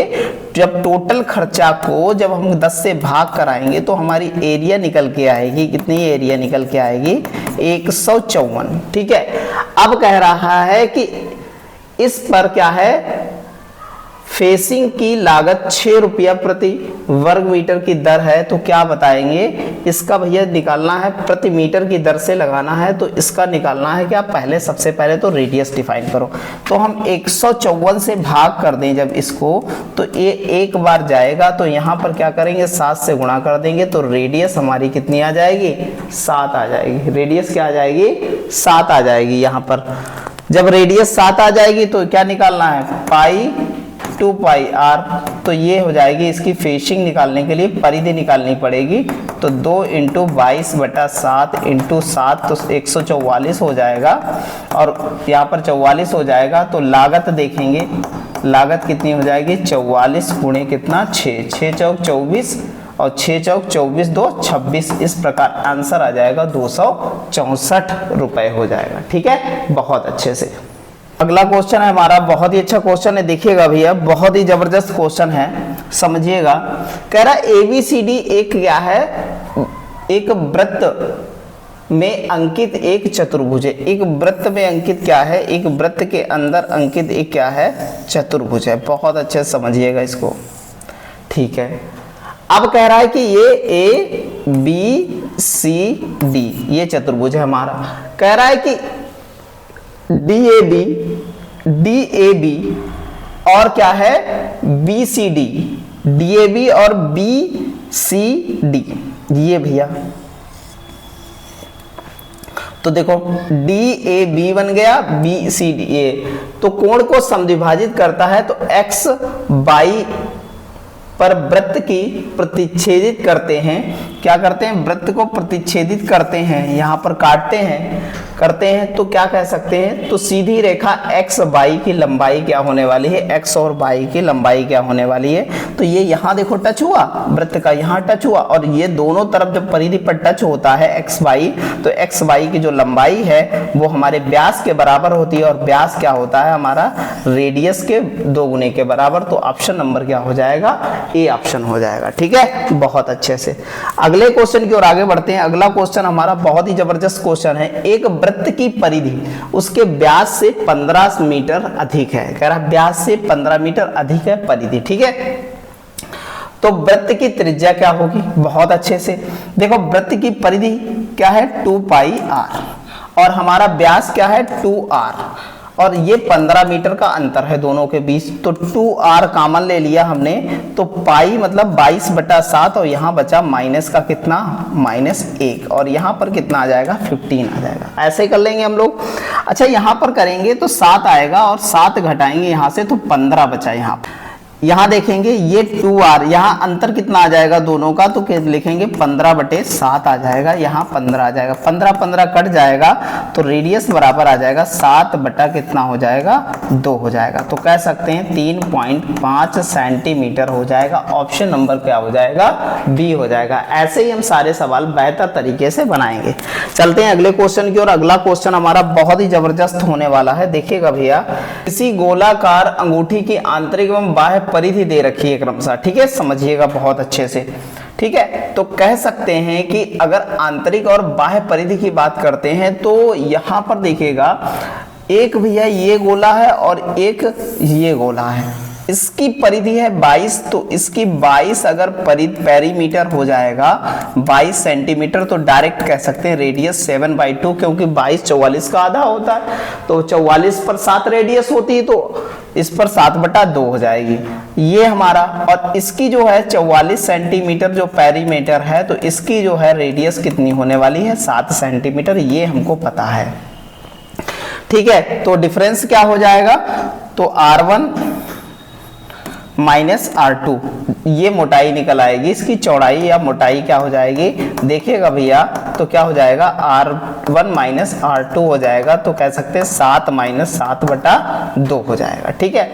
S1: जब टोटल खर्चा को जब हम 10 से भाग कराएंगे तो हमारी एरिया निकल के आएगी, कितनी एरिया निकल के आएगी 154, ठीक है। अब कह रहा है कि इस पर क्या है फेसिंग की लागत 6 रुपया प्रति वर्ग मीटर की दर है, तो क्या बताएंगे इसका भैया निकालना है, प्रति मीटर की दर से लगाना है, तो इसका निकालना है क्या, पहले सबसे पहले तो रेडियस डिफाइन करो। तो हम 154 से भाग कर दें जब इसको, तो ये एक बार जाएगा, तो यहाँ पर क्या करेंगे 7 से गुणा कर देंगे, तो रेडियस हमारी कितनी आ जाएगी, 7 आ जाएगी। रेडियस क्या आ जाएगी, 7 आ जाएगी। यहाँ पर जब रेडियस 7 आ जाएगी तो क्या निकालना है, पाई 2 पाई आर, तो ये हो जाएगी इसकी फेसिंग निकालने के लिए परिधि निकालनी पड़ेगी, तो 2 × 22/7 × 7 तो 144 हो जाएगा, और यहाँ पर 44 हो जाएगा। तो लागत देखेंगे, लागत कितनी हो जाएगी, 44 गुणे कितना 6, 6 चौक 24 और 6 चौक 24, 2 26, इस प्रकार आंसर आ जाएगा 264 रुपए हो जाएगा। ठीक है, बहुत अच्छे से। अगला क्वेश्चन है हमारा, बहुत ही अच्छा क्वेश्चन है, देखिएगा भैया, बहुत ही जबरदस्त क्वेश्चन है, समझिएगा। कह रहा ABCD एक क्या है, एक वृत्त में अंकित एक चतुर्भुज है। एक वृत्त में अंकित क्या है, एक वृत्त के अंदर अंकित एक क्या है, चतुर्भुज है। बहुत अच्छे से समझिएगा इसको, ठीक है। अब कह रहा है कि ये ABCD ये चतुर्भुज है हमारा। कह रहा है कि DAB और क्या है BCD, DAB और BCD ये भैया, तो देखो DAB बन गया, BCD ये, तो कोण को समद्विभाजित करता है, तो x y पर वृत्त की प्रतिच्छेदित करते हैं। क्या करते हैं, वृत्त को प्रतिच्छेदित करते हैं, यहाँ पर काटते हैं, करते हैं, तो क्या कह सकते हैं, तो सीधी रेखा x y की लंबाई क्या होने वाली है, x और y की लंबाई क्या होने वाली है, तो ये यहाँ देखो टच हुआ, वृत्त का यहाँ टच हुआ, और ये दोनों तरफ जब परिधि पर टच होता है x y, तो x y की जो लंबाई है वो हमारे व्यास के बराबर होती है, और व्यास क्या होता है हमारा, रेडियस के 2 गुने के बराबर। तो ऑप्शन नंबर क्या हो जाएगा, ए ऑप्शन हो जाएगा। ठीक है, बहुत अच्छे से। अगले क्वेश्चन की ओर आगे बढ़ते हैं। अगला क्वेश्चन हमारा बहुत ही जबरदस्त क्वेश्चन है। एक वृत्त की परिधि उसके व्यास से 15 मीटर अधिक है। कह रहा व्यास से 15 मीटर अधिक है परिधि, ठीक है। तो वृत्त की त्रिज्या क्या होगी, बहुत अच्छे से देखो, वृत्त की परिधि क्या है 2 पाई आर, और हमारा व्यास क्या है 2r, और ये 15 मीटर का अंतर है दोनों के बीच, तो 2r कॉमन ले लिया हमने, तो पाई मतलब 22/7, और यहाँ बचा माइनस का कितना, -1, और यहाँ पर कितना आ जाएगा 15 आ जाएगा। ऐसे कर लेंगे हम लोग। अच्छा, यहाँ पर करेंगे तो 7 आएगा, और 7 घटाएंगे यहाँ से तो 15 बचा। यहाँ देखेंगे ये 2r, यहाँ अंतर कितना आ जाएगा दोनों का, तो लिखेंगे 15/7 आ जाएगा, यहाँ 15 आ जाएगा, 15 कट जाएगा, तो रेडियस बराबर आ जाएगा 7 बटा कितना हो जाएगा 2 हो जाएगा। तो कह सकते हैं 3.5 सेंटीमीटर हो जाएगा। ऑप्शन नंबर क्या हो जाएगा, बी हो जाएगा। ऐसे ही हम सारे सवाल बेहतर तरीके से बनाएंगे। चलते हैं अगले क्वेश्चन की ओर। अगला क्वेश्चन हमारा बहुत ही जबरदस्त होने वाला है। देखिएगा भैया, किसी गोलाकार अंगूठी की आंतरिक एवं बाह्य परिधि दे रखी है क्रमशः, ठीक है, समझिएगा बहुत अच्छे से। ठीक है, तो कह सकते हैं कि अगर आंतरिक और बाह्य परिधि की बात करते हैं, तो यहां पर देखिएगा एक भैया ये गोला है और एक ये गोला है, इसकी परिधि है 22, तो इसकी 22 अगर पेरीमीटर हो जाएगा 22 सेंटीमीटर, तो डायरेक्ट कह सकते हैं रेडियस 7/2, क्योंकि 22 44 का आधा होता है, तो 44 पर 7 रेडियस होती है, तो इस पर 7/2 हो जाएगी ये हमारा। और इसकी जो है 44 सेंटीमीटर जो पेरीमीटर है, तो इसकी जो है रेडियस कितनी होने वाली है 7 सेंटीमीटर, ये हमको पता है। ठीक है, तो डिफरेंस क्या हो जाएगा, तो R1 -R2, ये मोटाई निकल आएगी, इसकी चौड़ाई या मोटाई क्या हो जाएगी, देखिएगा भैया, तो क्या हो जाएगा R1 -R2 हो जाएगा, तो कह सकते हैं 7 - 7/2 हो जाएगा। ठीक है,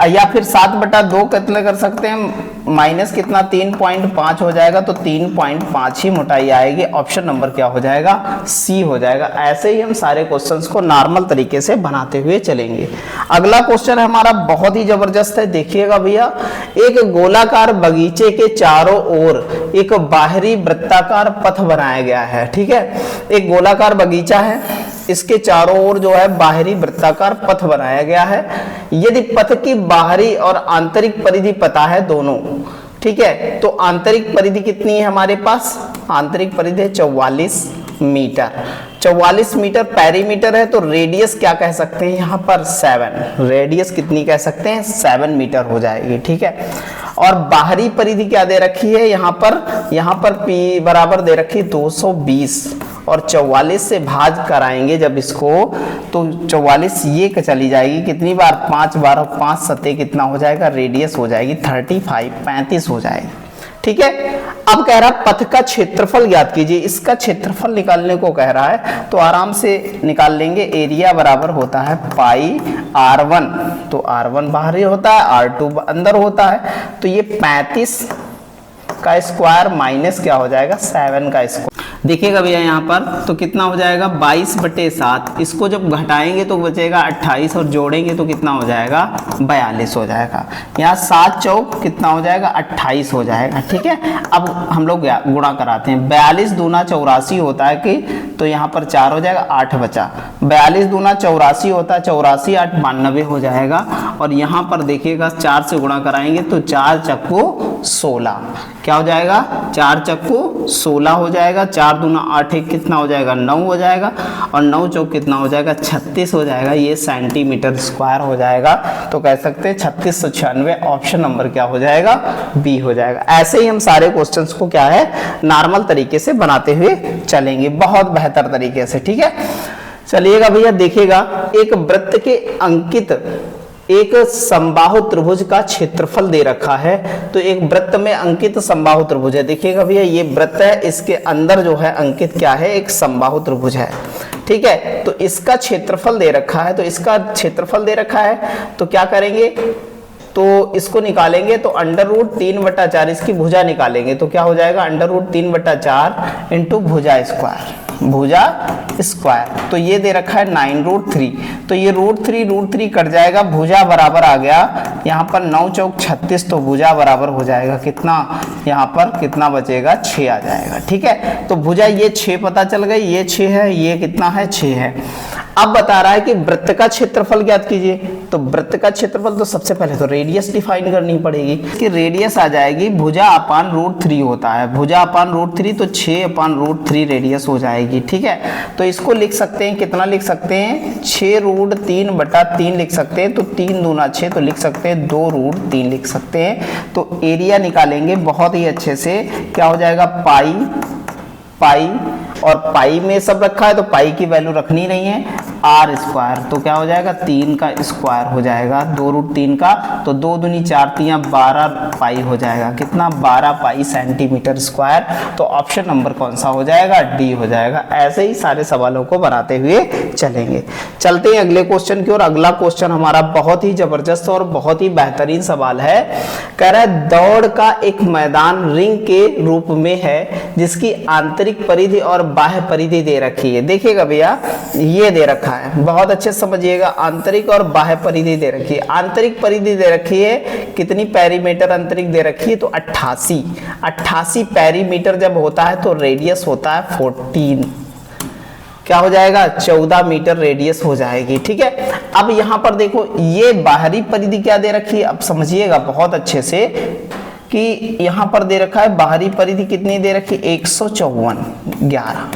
S1: या फिर 7/2 कितने कर सकते हैं, माइनस कितना 3.5 हो जाएगा, तो 3.5 ही मोटाई आएगी। ऑप्शन नंबर क्या हो जाएगा, सी हो जाएगा। ऐसे ही हम सारे क्वेश्चंस को नॉर्मल तरीके से बनाते हुए चलेंगे। अगला क्वेश्चन है हमारा बहुत ही जबरदस्त है, देखिएगा भैया, एक गोलाकार बगीचे के चारों ओर एक बाहरी वृत्ताकार पथ बनाया गया है। ठीक है, एक गोलाकार बगीचा है, इसके चारों ओर जो है बाहरी वृत्ताकार पथ बनाया गया है। यदि पथ की बाहरी और आंतरिक परिधि पता है दोनों, ठीक है, तो आंतरिक परिधि कितनी है हमारे पास, आंतरिक परिधि है 44 मीटर। 44 मीटर पेरीमीटर है, तो रेडियस क्या कह सकते हैं यहाँ पर 7, रेडियस कितनी कह सकते हैं 7 मीटर हो जाएगी, ठीक है। और बाहरी परिधि क्या दे रखी है यहाँ पर P बराबर दे रखी 220 और 44 से भाग कराएंगे जब इसको, तो 44 ये चली जाएगी कितनी बार 5 बार, और 5 सते कितना हो जाएगा, रेडियस हो जाएगी 35 हो जाएगी, ठीक है। अब कह रहा है पथ का क्षेत्रफल ज्ञात कीजिए, इसका क्षेत्रफल निकालने को कह रहा है, तो आराम से निकाल लेंगे। एरिया बराबर होता है पाई r1, तो r1 बाहर होता है, r2 अंदर होता है, तो ये 35 का स्क्वायर माइनस क्या हो जाएगा 7 का स्क्वायर। देखिएगा भैया यहाँ पर तो कितना हो जाएगा 22/7, इसको जब घटाएंगे तो बचेगा 28 और जोड़ेंगे तो कितना हो जाएगा 42 हो जाएगा। यहाँ 7 चौक कितना हो जाएगा 28 हो जाएगा, ठीक है। अब हम लोग गुणा कराते हैं, 42 दूना 84 होता है कि, तो यहाँ पर 4 हो जाएगा, 8 बचा, 42 दूना 84 होता है, 84 8 92 हो जाएगा। और यहाँ पर देखिएगा 4 से गुणा कराएंगे तो 4 चक्को 16 क्या हो जाएगा, 4 चक्को 16 हो जाएगा, 4 दूना 8 1 कितना हो जाएगा 9 हो जाएगा, और 9 चौक कितना हो जाएगा 36 हो जाएगा, ये सेंटीमीटर स्क्वायर हो जाएगा। तो कह सकते हैं 3696, ऑप्शन नंबर क्या हो जाएगा बी हो जाएगा। ऐसे ही हम सारे क्वेश्चंस को क्या है नॉर्मल तरीके से बनाते हुए चलेंगे, बहुत बेहतर तरीके से, ठीक है। चलिएगा भैया, देखिएगा एक वृत्त के अंकित एक समबाहु त्रिभुज का क्षेत्रफल दे रखा है, तो एक वृत्त में अंकित समबाहु त्रिभुज है। देखिएगा भैया ये वृत्त है, इसके अंदर जो है अंकित क्या है, एक समबाहु त्रिभुज है, ठीक है। तो इसका क्षेत्रफल दे रखा है, तो इसका क्षेत्रफल दे रखा है, तो क्या करेंगे, तो इसको निकालेंगे तो √3/4 इसकी भुजा निकालेंगे तो क्या हो जाएगा √3/4 इंटू भुजा स्क्वायर, तो ये दे रखा है 9√3, तो ये √3 कट जाएगा, भुजा बराबर आ गया यहाँ पर 9 चौक 36, तो भुजा बराबर हो जाएगा कितना, यहाँ पर कितना बचेगा 6 आ जाएगा, ठीक है। तो भुजा ये 6 पता चल गई, ये 6 है, ये कितना है 6 है। अब बता रहा है कि वृत्त का क्षेत्रफल ज्ञात कीजिए, तो वृत्त का क्षेत्रफल तो सबसे पहले तो रेडियस डिफाइन करनी पड़ेगी, कि रेडियस आ जाएगी भुजा अपान √3 होता है, भुजा अपान √3 तो 6/√3 रेडियस हो जाएगी, ठीक है। तो इसको लिख सकते हैं, कितना लिख सकते हैं 6√3/3 लिख सकते हैं, तो 3 दूना 6, तो लिख सकते हैं 2√3 लिख सकते हैं। तो एरिया निकालेंगे बहुत ही अच्छे से, क्या हो जाएगा पाई और पाई में सब रखा है तो पाई की वैल्यू रखनी नहीं है, r², तो क्या हो जाएगा 3 का स्क्वायर हो जाएगा 2√3 का, तो 2 दूनी 4 3 12 पाई हो जाएगा, कितना 12 पाई सेंटीमीटर स्क्वायर। तो ऑप्शन नंबर कौन सा हो जाएगा डी हो जाएगा। ऐसे ही सारे सवालों को बनाते हुए चलेंगे। चलते हैं अगले क्वेश्चन की ओर। अगला क्वेश्चन हमारा बहुत ही जबरदस्त और बहुत ही बेहतरीन सवाल है। कह रहा है दौड़ का एक मैदान रिंग के रूप में है जिसकी आंतरिक परिधि और बाह्य परिधि दे रखी है। देखिएगा भैया ये दे रखा है, बहुत अच्छे से समझिएगा, आंतरिक और बाह्य परिधि दे रखी है। आंतरिक परिधि दे रखी है कितनी पेरीमीटर आंतरिक दे रखी है, तो 88 पेरीमीटर जब होता है तो रेडियस होता है 14, क्या हो जाएगा 14 मीटर रेडियस हो जाएगी, ठीक है। अब यहां पर देखो ये बाहरी परिधि क्या दे रखी है, अब समझिएगा बहुत अच्छे से कि यहां पर दे रखा है बाहरी परिधि कितनी दे रखी 154, 11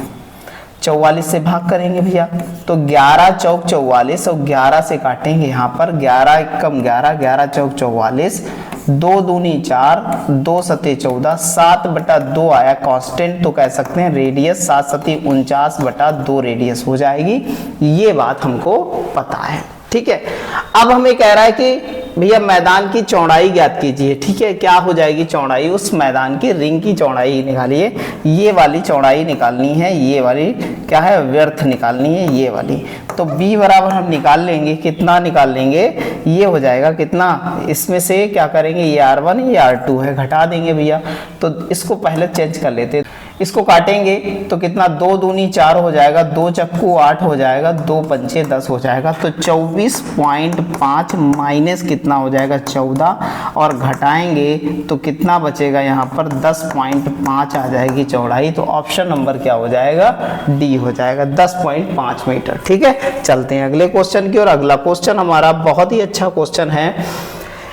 S1: 44 से भाग करेंगे भैया तो 11 चौक 44 और 11 से काटेंगे यहाँ पर 11 एकम 11, 11 चौक 44, 2 दूनी 4, 2 सते 14, 7/2 आया कांस्टेंट, तो कह सकते हैं रेडियस 7 सती 49/2 रेडियस हो जाएगी। ये बात हमको पता है, ठीक है। अब हमें कह रहा है कि भैया मैदान की चौड़ाई ज्ञात कीजिए, ठीक है। क्या हो जाएगी चौड़ाई, उस मैदान की रिंग की चौड़ाई निकालिए, ये वाली चौड़ाई निकालनी है, ये वाली क्या है व्यर्थ निकालनी है, ये वाली। तो b बराबर हम निकाल लेंगे, कितना निकाल लेंगे, ये हो जाएगा कितना, इसमें से क्या करेंगे ये r1 ये r2 है, घटा देंगे भैया। तो इसको पहले चेंज कर लेते, इसको काटेंगे तो कितना, 2 दूनी 4 हो जाएगा, 2 चक्कू 8 हो जाएगा, 2 पंचे 10 हो जाएगा। तो 24.5 माइनस कितना हो जाएगा 14, और घटाएंगे तो कितना बचेगा यहाँ पर 10.5 आ जाएगी चौड़ाई। तो ऑप्शन नंबर क्या हो जाएगा, डी हो जाएगा, 10.5 मीटर। ठीक है, चलते हैं अगले क्वेश्चन की ओर। अगला क्वेश्चन हमारा बहुत ही अच्छा क्वेश्चन है।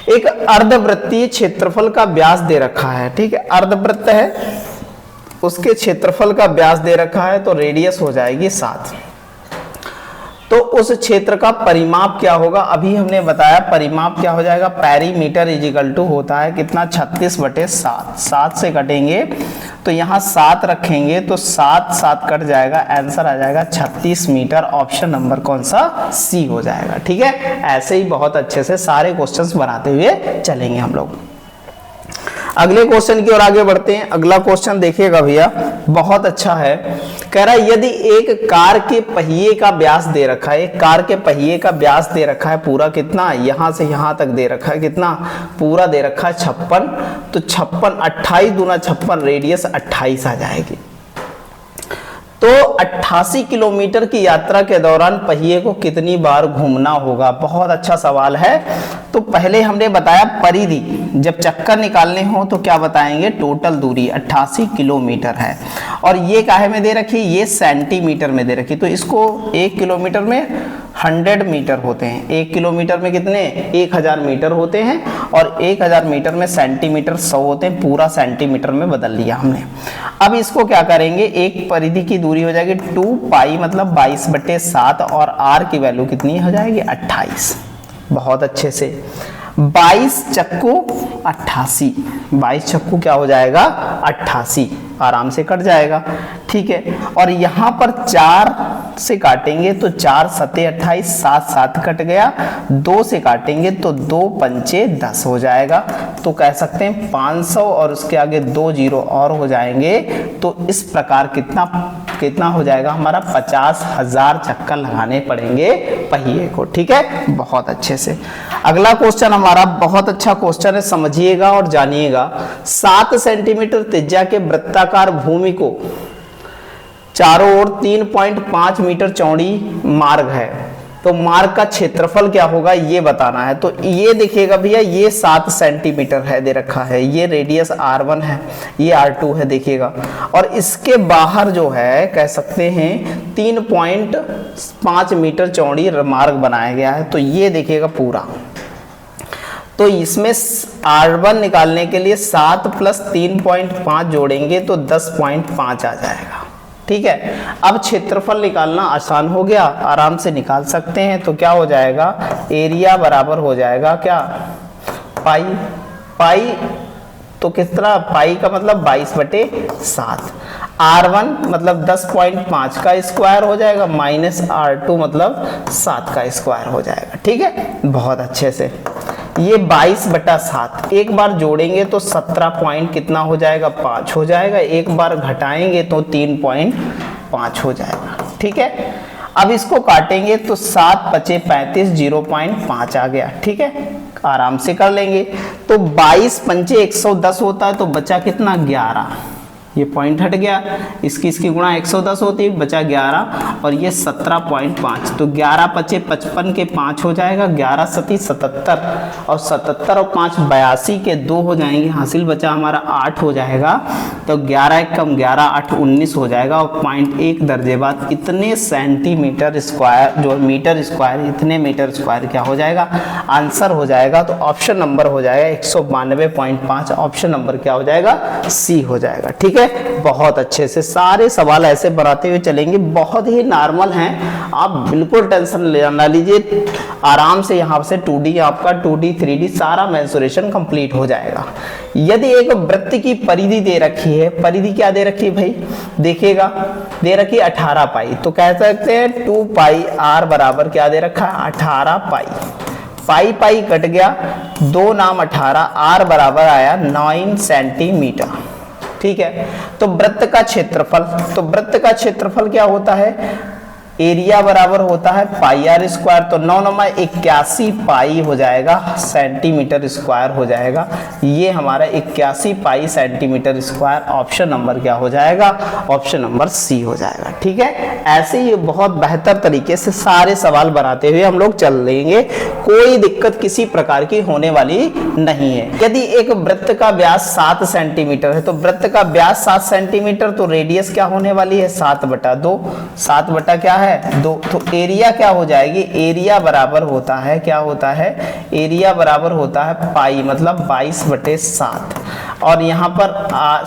S1: एक अर्धवृत्तीय क्षेत्रफल का व्यास दे रखा है। ठीक है, अर्धवृत्त है, उसके क्षेत्रफल का व्यास दे रखा है, तो रेडियस हो जाएगी 7। तो उस क्षेत्र का परिमाप क्या होगा, अभी हमने बताया परिमाप क्या हो जाएगा, पेरीमीटर इजिकल टू होता है कितना, 36/7। 7 से कटेंगे तो यहाँ 7 रखेंगे तो 7 7 कट जाएगा, आंसर आ जाएगा 36 मीटर। ऑप्शन नंबर कौन सा, सी हो जाएगा। ठीक है, ऐसे ही बहुत अच्छे से सारे क्वेश्चंस बनाते हुए चलेंगे हम लोग। अगले क्वेश्चन की ओर आगे बढ़ते हैं। अगला क्वेश्चन देखिएगा भैया, बहुत अच्छा है। कह रहा है यदि एक कार के पहिए का व्यास दे रखा है, एक कार के पहिए का व्यास दे रखा है पूरा कितना, यहां से यहां तक दे रखा है कितना, पूरा दे रखा है 56। तो 56, 28 दूना 56, रेडियस 28 आ जाएगी। तो 88 किलोमीटर की यात्रा के दौरान पहिए को कितनी बार घूमना होगा, बहुत अच्छा सवाल है। तो पहले हमने बताया परिधि, जब चक्कर निकालने हो तो क्या बताएंगे, टोटल दूरी 88 किलोमीटर है, और ये काहे में दे रखी, ये सेंटीमीटर में दे रखी। तो इसको 1 किलोमीटर में 100 मीटर होते हैं, 1 किलोमीटर में कितने, 1000 मीटर होते हैं, और 1000 मीटर में सेंटीमीटर 100 होते हैं, पूरा सेंटीमीटर में बदल लिया हमने। अब इसको क्या करेंगे, एक परिधि की दूरी हो जाएगी 2 पाई मतलब 22/7, और आर की वैल्यू कितनी हो जाएगी 28। बहुत अच्छे से 22 चक्कू 88, 22 चक्कू क्या हो जाएगा 88, आराम से कट जाएगा। ठीक है, और यहाँ पर 4 से काटेंगे तो 4 सते 28, 7 7 कट गया, 2 से काटेंगे तो 2 पंचे 10 हो जाएगा। तो कह सकते हैं 500, और उसके आगे 2 जीरो और हो जाएंगे। तो इस प्रकार कितना हो जाएगा हमारा, 50,000 चक्कर लगाने पड़ेंगे पहिए को। ठीक है, बहुत अच्छे से। अगला क्वेश्चन हमारा बहुत अच्छा क्वेश्चन है, समझिएगा और जानिएगा। 7 सेंटीमीटर त्रिज्या के वृत्ताकार भूमि को चारों ओर 3.5 मीटर चौड़ी मार्ग है, तो मार्ग का क्षेत्रफल क्या होगा ये बताना है। तो ये देखिएगा भैया, ये 7 सेंटीमीटर है दे रखा है, ये रेडियस R1 है, ये R2 है देखिएगा, और इसके बाहर जो है कह सकते हैं 3.5 मीटर चौड़ी मार्ग बनाया गया है। तो ये देखिएगा पूरा, तो इसमें R1 निकालने के लिए 7 + 3.5 जोड़ेंगे तो 10.5 आ जाएगा। ठीक है, अब क्षेत्रफल निकालना आसान हो गया, आराम से निकाल सकते हैं। तो क्या हो जाएगा, एरिया बराबर हो जाएगा क्या, पाई तो किस तरह, पाई का मतलब 22/7, R1 मतलब 10.5 का स्क्वायर हो जाएगा, माइनस R2 मतलब 7 का स्क्वायर हो जाएगा। ठीक है, बहुत अच्छे से। ये 22/7 एक बार जोड़ेंगे तो 17 पॉइंट कितना हो जाएगा, 5 हो जाएगा, एक बार घटाएंगे तो 3.5 हो जाएगा। ठीक है, अब इसको काटेंगे तो 7 × 35, 0.5 आ गया। ठीक है, आराम से कर लेंगे। तो 22 × 110 होता है, तो बचा कितना 11, ये पॉइंट हट गया, इसकी गुणा 110 होती है, बचा 11, और ये 17.5। तो 11 × 5 55 के 5 हो जाएगा, 11 × 7 77, और 77 और 5 82 के 2 हो जाएंगे, हासिल बचा हमारा 8 हो जाएगा। तो 11 × 1 = 11, 8 × 19 हो जाएगा, और 0.1 दर्जे बाद इतने सेंटीमीटर स्क्वायर, जो मीटर स्क्वायर, इतने मीटर स्क्वायर क्या हो जाएगा, आंसर हो जाएगा। तो ऑप्शन नंबर हो जाएगा 192.5, ऑप्शन नंबर क्या हो जाएगा, सी हो जाएगा। ठीक है, बहुत अच्छे से सारे सवाल ऐसे बनाते हुए चलेंगे, बहुत ही नॉर्मल हैं, आप बिल्कुल टेंशन ना लीजिए, आराम से यहाँ से 2D आपका 2D 3D सारा मेंसुरेशन कंप्लीट हो जाएगा। यदि एक वृत्त की परिधि दे रखी है, परिधि क्या दे रखी है भाई, देखिएगा दे रखी 18 पाई, तो कह सकते हैं 2 पाई R बराबर क्या दे रखा है 18 पाई, पाई कट गया, 2 नाम 18, R बराबर आया 9 सेंटीमीटर। ठीक है, तो वृत्त का क्षेत्रफल, तो वृत्त का क्षेत्रफल क्या होता है, एरिया बराबर होता है पाई आर स्क्वायर, तो 9×81 पाई हो जाएगा सेंटीमीटर स्क्वायर हो जाएगा। ये हमारा 81 पाई सेंटीमीटर स्क्वायर, ऑप्शन नंबर क्या हो जाएगा, ऑप्शन नंबर सी हो जाएगा। ठीक है, ऐसे ही बहुत बेहतर तरीके से सारे सवाल बनाते हुए हम लोग चल लेंगे, कोई दिक्कत किसी प्रकार की होने वाली नहीं है। यदि एक वृत्त का व्यास 7 सेंटीमीटर है, तो वृत्त का व्यास 7 सेंटीमीटर, तो रेडियस क्या होने वाली है 7/2, 7 बटा क्या है 2, तो एरिया क्या हो जाएगी, एरिया बराबर होता है, क्या होता है, एरिया बराबर होता है पाई मतलब 22/7, और यहाँ पर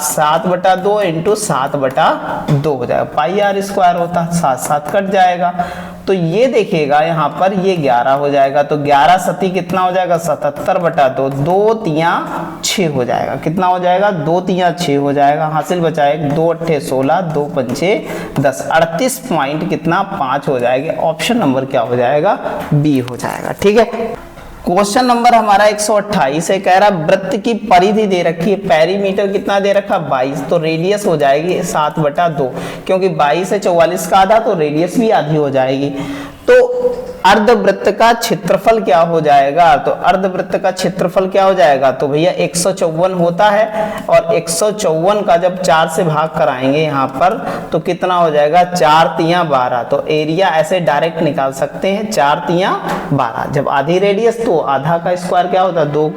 S1: 7/2 इंटू 7/2 हो जाएगा, पाई आर स्क्वायर होता है, 7 कट जाएगा, तो ये देखिएगा यहाँ पर ये 11 हो जाएगा, तो 11 सती कितना हो जाएगा 77/2, 2×3 6 हो जाएगा, कितना हो जाएगा 2×3 6 हो जाएगा, हासिल बचाए 2×8 16, 2×5 10, 38 पॉइंट कितना 5 हो जाएगा, ऑप्शन नंबर क्या हो जाएगा, बी हो जाएगा। ठीक है, क्वेश्चन नंबर हमारा 128 है, कह रहा वृत्त की परिधि दे रखी है, पेरीमीटर कितना दे रखा 22, तो रेडियस हो जाएगी 7/2, क्योंकि 22 है 44 का आधा, तो रेडियस भी आधी हो जाएगी। तो अर्धवृत्त का क्षेत्रफल क्या हो जाएगा, तो अर्धवृत्त का क्षेत्रफल क्या हो जाएगा, तो भैया 154 होता है, और 154 का जब 4 से भाग कराएंगे यहाँ पर तो कितना हो जाएगा 4×3 12, तो एरिया ऐसे डायरेक्ट निकाल सकते हैं 4×3 12, जब आधी रेडियस तो आधा का स्क्वायर क्या होता है 2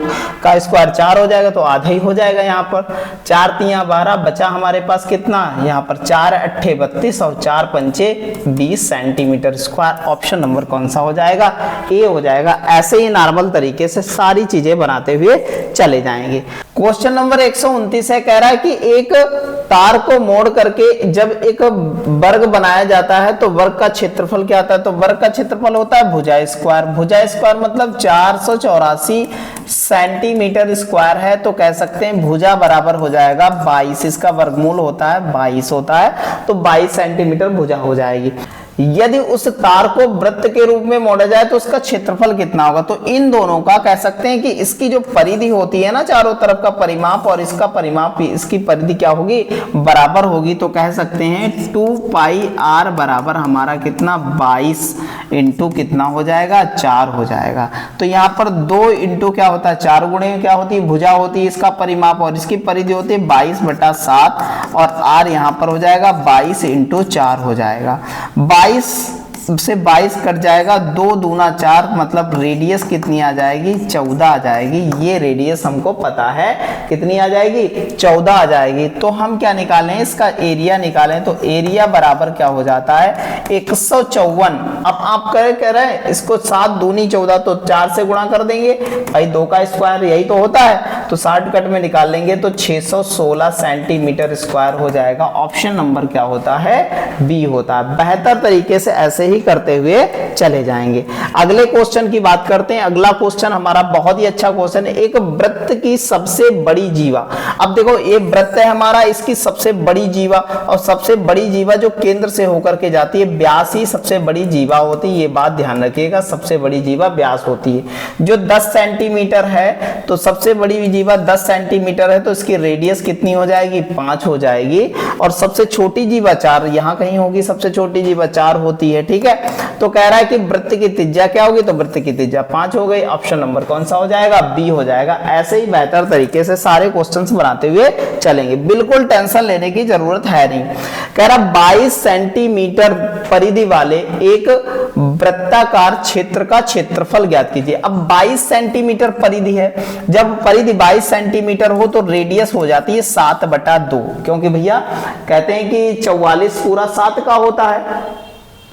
S1: का स्क्वायर 4 हो जाएगा, तो आधा ही हो जाएगा यहाँ पर, 4×3 12 बचा हमारे पास कितना यहाँ पर 4×8 32 और 4×5 20 सेंटीमीटर स्क्वायर, ऑप्शन नंबर कौन सा हो जाएगा, ए हो जाएगा। ऐसे ही नॉर्मल तरीके से सारी चीजें बनाते हुए चले जाएंगे। क्वेश्चन नंबर 129 है, कह रहा है कि एक तार को मोड़ करके जब एक वर्ग बनाया जाता है तो वर्ग का क्षेत्रफल क्या आता है, तो वर्ग का क्षेत्रफल होता है भुजा स्क्वायर, भुजा स्क्वायर मतलब 484 सेंटीमीटर स्क्वायर है, तो कह सकते हैं भुजा बराबर हो जाएगा 22, इसका वर्गमूल होता है 22 होता है, तो 22 सेंटीमीटर भुजा हो जाएगी। यदि उस तार को वृत्त के रूप में मोड़ा जाए तो उसका क्षेत्रफल कितना होगा, तो इन दोनों का कह सकते हैं कि इसकी जो परिधि होती है ना चारों तरफ का परिमाप और इसका परिमाप, इसकी परिधि क्या होगी बराबर होगी, तो कह सकते हैं 2πr बराबर हमारा कितना 22 इंटू कितना हो जाएगा 4 हो जाएगा। तो यहाँ पर 2 इंटू क्या होता है 4 गुणे क्या होती है भुजा होती है, इसका परिमाप और इसकी परिधि होती है 22/7, और r यहाँ पर हो जाएगा 22 इंटू 4 हो जाएगा, 22 से 22 कट जाएगा, 2 दूना 4 मतलब रेडियस कितनी आ जाएगी 14 आ जाएगी। ये रेडियस हमको पता है कितनी आ जाएगी 14 आ जाएगी। तो हम क्या निकालें इसका एरिया निकालें, तो एरिया बराबर क्या हो जाता है 154। अब आप कह रहे हैं इसको 7 दूनी 14 तो 4 से गुणा कर देंगे भाई, 2 का स्क्वायर यही तो होता है, तो 60 कट में निकाल लेंगे तो 616 सेंटीमीटर स्क्वायर हो जाएगा। ऑप्शन नंबर क्या होता है बी होता है। बेहतर तरीके से ऐसे ही करते हुए चले जाएंगे। अगले क्वेश्चन की बात करते हैं। अगला क्वेश्चन हमारा बहुत ही अच्छा क्वेश्चन है, एक वृत्त की सबसे बड़ी जीवा। अब देखो ये वृत्त है हमारा, इसकी सबसे बड़ी जीवा, और सबसे बड़ी जीवा जो केंद्र से होकर के जाती है, व्यास ही सबसे बड़ी जीवा होती है, ये बात ध्यान रखिएगा, सबसे बड़ी जीवा व्यास होती है। जो 10 सेंटीमीटर है तो सबसे बड़ी जीवा 10 सेंटीमीटर है, तो इसकी रेडियस कितनी हो जाएगी 5 हो जाएगी, और सबसे छोटी जीवा 4 यहाँ कहीं होगी, सबसे छोटी जीवा 4 होती है। ठीक है, तो कह रहा है कि वृत्त की त्रिज्या क्या होगी, तो वृत्त की त्रिज्या 5 हो गई। ऑप्शन नंबर कौन सा हो जाएगा बी हो जाएगा। ऐसे ही बेहतर तरीके से सारे क्वेश्चंस बनाते हुए चलेंगे, बिल्कुल टेंशन लेने की जरूरत है नहीं। कह रहा 22 सेंटीमीटर परिधि वाले एक वृत्ताकार क्षेत्र का क्षेत्रफल ज्ञात कीजिए। अब 22 सेंटीमीटर परिधि है, जब परिधि 22 सेंटीमीटर हो तो रेडियस हो जाती है 7/2, क्योंकि भैया कहते हैं कि 44 पूरा 7 का होता है।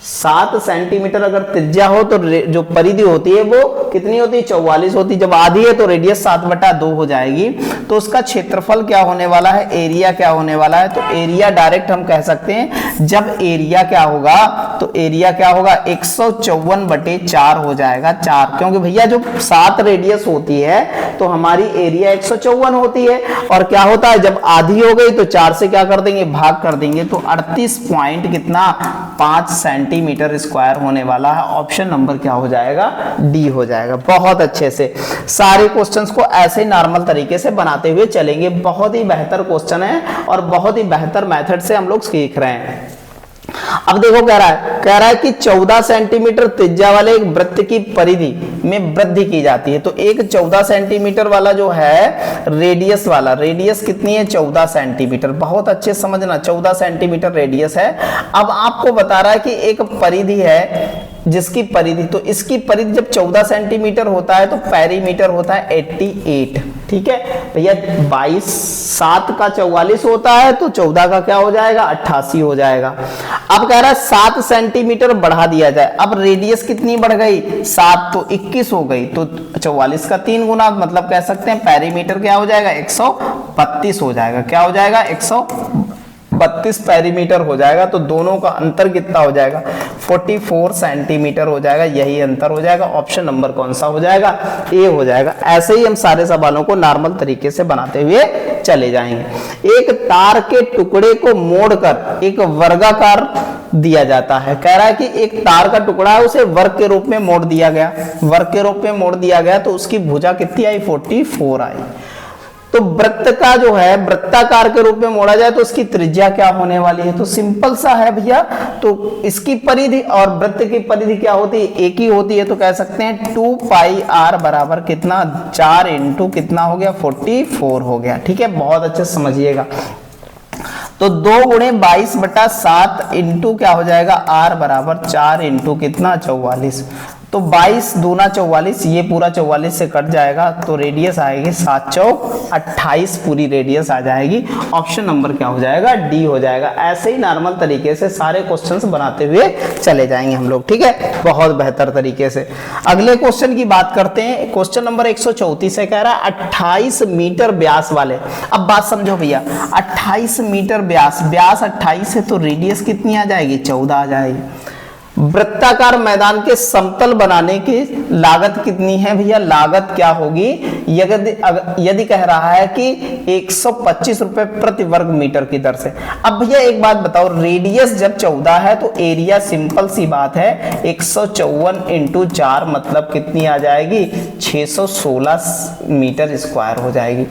S1: 7 सेंटीमीटर अगर त्रिज्या हो तो जो परिधि होती है वो कितनी होती है 44 होती है। जब आधी है तो रेडियस 7/2 हो जाएगी। तो उसका क्षेत्रफल क्या होने वाला है, एरिया क्या होने वाला है, तो एरिया डायरेक्ट हम कह सकते हैं, जब एरिया क्या होगा तो एरिया क्या होगा 154/4 हो जाएगा 4, क्योंकि भैया जो 7 रेडियस होती है तो हमारी एरिया 154 होती है, और क्या होता है जब आधी हो गई तो 4 से क्या कर देंगे भाग कर देंगे, तो 38 पॉइंट कितना 5 सेंटीमीटर स्क्वायर होने वाला है। ऑप्शन नंबर क्या हो जाएगा डी हो जाएगा। बहुत अच्छे से सारे क्वेश्चंस को ऐसे नॉर्मल तरीके से बनाते हुए चलेंगे। बहुत ही बेहतर क्वेश्चन है और बहुत ही बेहतर मेथड से हम लोग सीख रहे हैं। अब देखो कह रहा है कि 14 सेंटीमीटर त्रिज्या वाले एक वृत्त की परिधि में वृद्धि की जाती है। तो एक 14 सेंटीमीटर वाला जो है रेडियस वाला, रेडियस कितनी है 14 सेंटीमीटर, बहुत अच्छे समझना 14 सेंटीमीटर रेडियस है। अब आपको बता रहा है कि एक परिधि है जिसकी परिधि, तो इसकी परिधि जब 14 सेंटीमीटर होता है तो पेरीमीटर होता है 88, ठीक है भैया। 22 7 का 44 होता है तो 14 का क्या हो जाएगा 88 हो जाएगा। अब कह रहा है 7 सेंटीमीटर बढ़ा दिया जाए। अब रेडियस कितनी बढ़ गई 7 तो 21 हो गई, तो 44 का 3 गुना, मतलब कह सकते हैं पेरीमीटर क्या हो जाएगा 132 हो जाएगा। क्या हो जाएगा 132 पेरीमीटर हो जाएगा। तो दोनों का अंतर कितना हो जाएगा 44 सेंटीमीटर हो जाएगा, यही अंतर हो जाएगा। ऑप्शन नंबर कौन सा हो जाएगा ए हो जाएगा। ऐसे ही हम सारे सवालों को नॉर्मल तरीके से बनाते हुए चले जाएंगे। एक तार के टुकड़े को मोड़कर एक वर्गाकार दिया जाता है। कह रहा है कि एक तार का टुकड़ा है उसे वर्ग के रूप में मोड़ दिया गया, वर्ग के रूप में मोड़ दिया गया तो उसकी भुजा कितनी आई 44 आई। तो वृत्त का जो है वृत्ताकार के रूप में मोड़ा जाए तो उसकी त्रिज्या क्या होने वाली है, तो सिंपल सा है भैया। तो इसकी परिधि और वृत्त की परिधि क्या होती है एक ही होती है, तो कह सकते हैं 2 पाई आर बराबर कितना 4 इंटू कितना हो गया 44 हो गया, ठीक है। बहुत अच्छे समझिएगा। तो 2 गुणे 22/7 इंटू क्या हो जाएगा आर बराबर 4 इंटू कितना 44, तो 22 दूना 44, ये पूरा 44 से कट जाएगा तो रेडियस आएगी 7 चौक 28 पूरी रेडियस आ जाएगी। ऑप्शन नंबर क्या हो जाएगा डी हो जाएगा। ऐसे ही नॉर्मल तरीके से सारे क्वेश्चंस बनाते हुए चले जाएंगे हम लोग, ठीक है, बहुत बेहतर तरीके से। अगले क्वेश्चन की बात करते हैं। क्वेश्चन नंबर 134 है, कह रहा है 28 मीटर व्यास वाले। अब बात समझो भैया, 28 मीटर व्यास 28 है तो रेडियस कितनी आ जाएगी 14 आ जाएगी। वृत्ताकार मैदान के समतल बनाने की लागत कितनी है भैया, लागत क्या होगी यदि कह रहा है कि 125 रुपए प्रति वर्ग मीटर की दर से। अब भैया एक बात बताओ, रेडियस जब 14 है तो एरिया सिंपल सी बात है 154 इंटू 4 मतलब कितनी आ जाएगी 616 मीटर स्क्वायर हो जाएगी।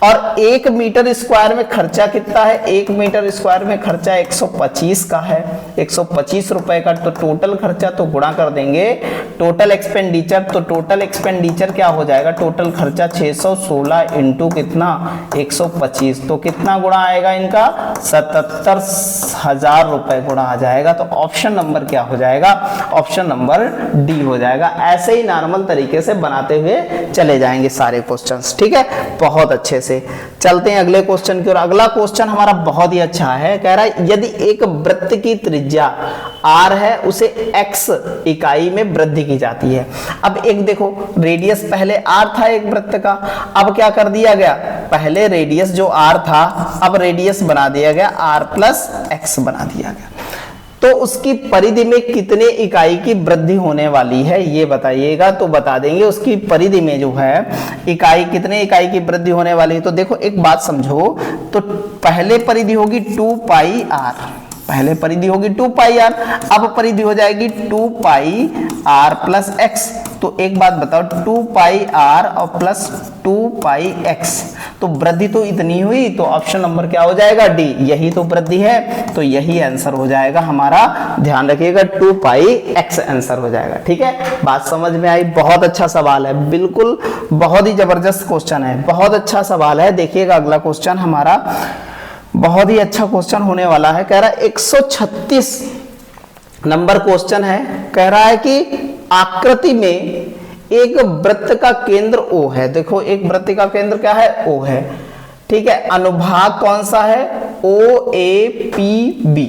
S1: और 1 मीटर स्क्वायर में खर्चा कितना है, 1 मीटर स्क्वायर में खर्चा 125 का है, 125 रुपए का। तो टोटल खर्चा तो गुणा कर देंगे टोटल एक्सपेंडिचर, तो टोटल एक्सपेंडिचर क्या हो जाएगा टोटल खर्चा 616 इंटू कितना 125, तो कितना गुणा आएगा इनका 77,000 रुपए गुणा आ जाएगा। तो ऑप्शन नंबर क्या हो जाएगा, ऑप्शन नंबर डी हो जाएगा। ऐसे ही नॉर्मल तरीके से बनाते हुए चले जाएंगे सारे क्वेश्चंस, ठीक है, बहुत अच्छे से। चलते हैं अगले क्वेश्चन की ओर। अगला क्वेश्चन हमारा बहुत ही अच्छा है, कह रहा है यदि एक वृत्त की त्रिज्या r है उसे x इकाई में वृद्धि की जाती है। अब एक देखो रेडियस पहले r था एक वृत्त का, अब क्या कर दिया गया पहले रेडियस जो r था अब रेडियस बना दिया गया r प्लस x बना दिया गया। तो उसकी परिधि में कितने इकाई की वृद्धि होने वाली है ये बताइएगा। तो बता देंगे उसकी परिधि में जो है इकाई कितने इकाई की वृद्धि होने वाली है। तो देखो एक बात समझो, तो पहले परिधि होगी 2 पाई r, पहले परिधि होगी 2 पाई r, अब परिधि हो जाएगी 2 पाई r प्लस x। तो एक बात बताओ 2 पाई r और प्लस 2 पाई x, तो वृद्धि तो इतनी हुई, तो ऑप्शन नंबर क्या हो जाएगा डी, यही तो वृद्धि है, तो यही आंसर हो जाएगा हमारा। ध्यान रखिएगा 2 पाई x आंसर हो जाएगा, ठीक है। बात समझ में आई, बहुत अच्छा सवाल है, बिल्कुल बहुत ही जबरदस्त क्वेश्चन है, बहुत अच्छा सवाल है। देखिएगा अगला क्वेश्चन हमारा बहुत ही अच्छा क्वेश्चन होने वाला है। कह रहा है 136 नंबर क्वेश्चन है, कह रहा है कि आकृति में एक वृत्त का केंद्र O है। देखो एक वृत्त का केंद्र क्या है O है, ठीक है। अनुभाग कौन सा है OAPB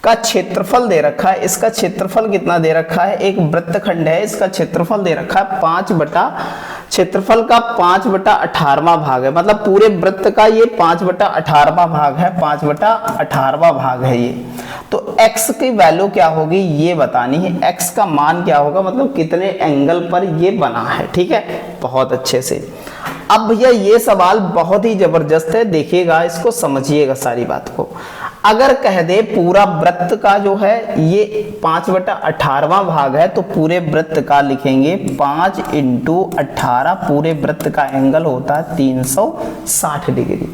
S1: का क्षेत्रफल दे रखा है। इसका क्षेत्रफल कितना दे रखा है, एक वृत्तखंड है, इसका क्षेत्रफल दे रखा है 5/क्षेत्रफल का 5/18वां भाग है, मतलब पूरे वृत्त का ये 5/18वां भाग है, 5/18वां भाग है ये। तो x की वैल्यू क्या होगी ये बतानी है, x का मान क्या होगा, मतलब कितने एंगल पर ये बना है, ठीक है, बहुत अच्छे से। अब भैया ये सवाल बहुत ही जबरदस्त है, देखिएगा इसको, समझिएगा सारी बात को। अगर कह दे पूरा वृत्त का जो है ये 5/18वां भाग है, तो पूरे वृत्त का लिखेंगे 5 × 18, पूरे वृत्त का एंगल होता है 360 डिग्री,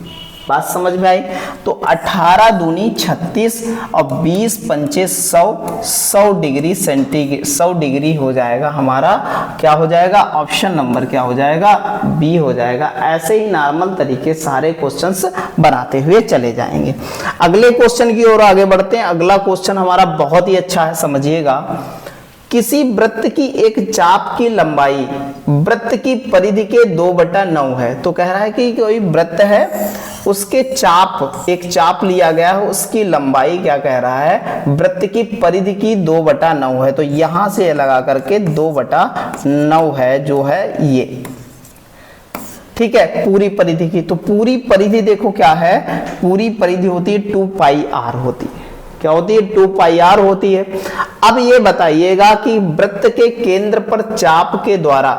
S1: बात समझ में आई? तो 18 दूनी 36 और 20 पंचे 100 डिग्री सेंटीग्रेड 100 डिग्री हो जाएगा हमारा, क्या हो जाएगा? ऑप्शन नंबर क्या हो जाएगा? बी हो जाएगा। ऐसे ही नॉर्मल तरीके सारे क्वेश्चंस बनाते हुए चले जाएंगे। अगले क्वेश्चन की ओर आगे बढ़ते हैं। अगला क्वेश्चन हमारा बहुत ही अच्छा है, समझिएगा। किसी वृत्त की एक चाप की लंबाई वृत्त की परिधि के 2/9 है। तो कह रहा है कि कोई वृत्त है, उसके चाप, एक चाप लिया गया है, उसकी लंबाई क्या कह रहा है? वृत्त की परिधि की 2/9 है। तो यहां से लगा करके 2/9 है जो है ये, ठीक है, पूरी परिधि की। तो पूरी परिधि देखो क्या है? पूरी परिधि होती है 2πr होती है। क्या होती है? 2πr होती है। अब ये बताइएगा कि वृत्त के केंद्र पर चाप के द्वारा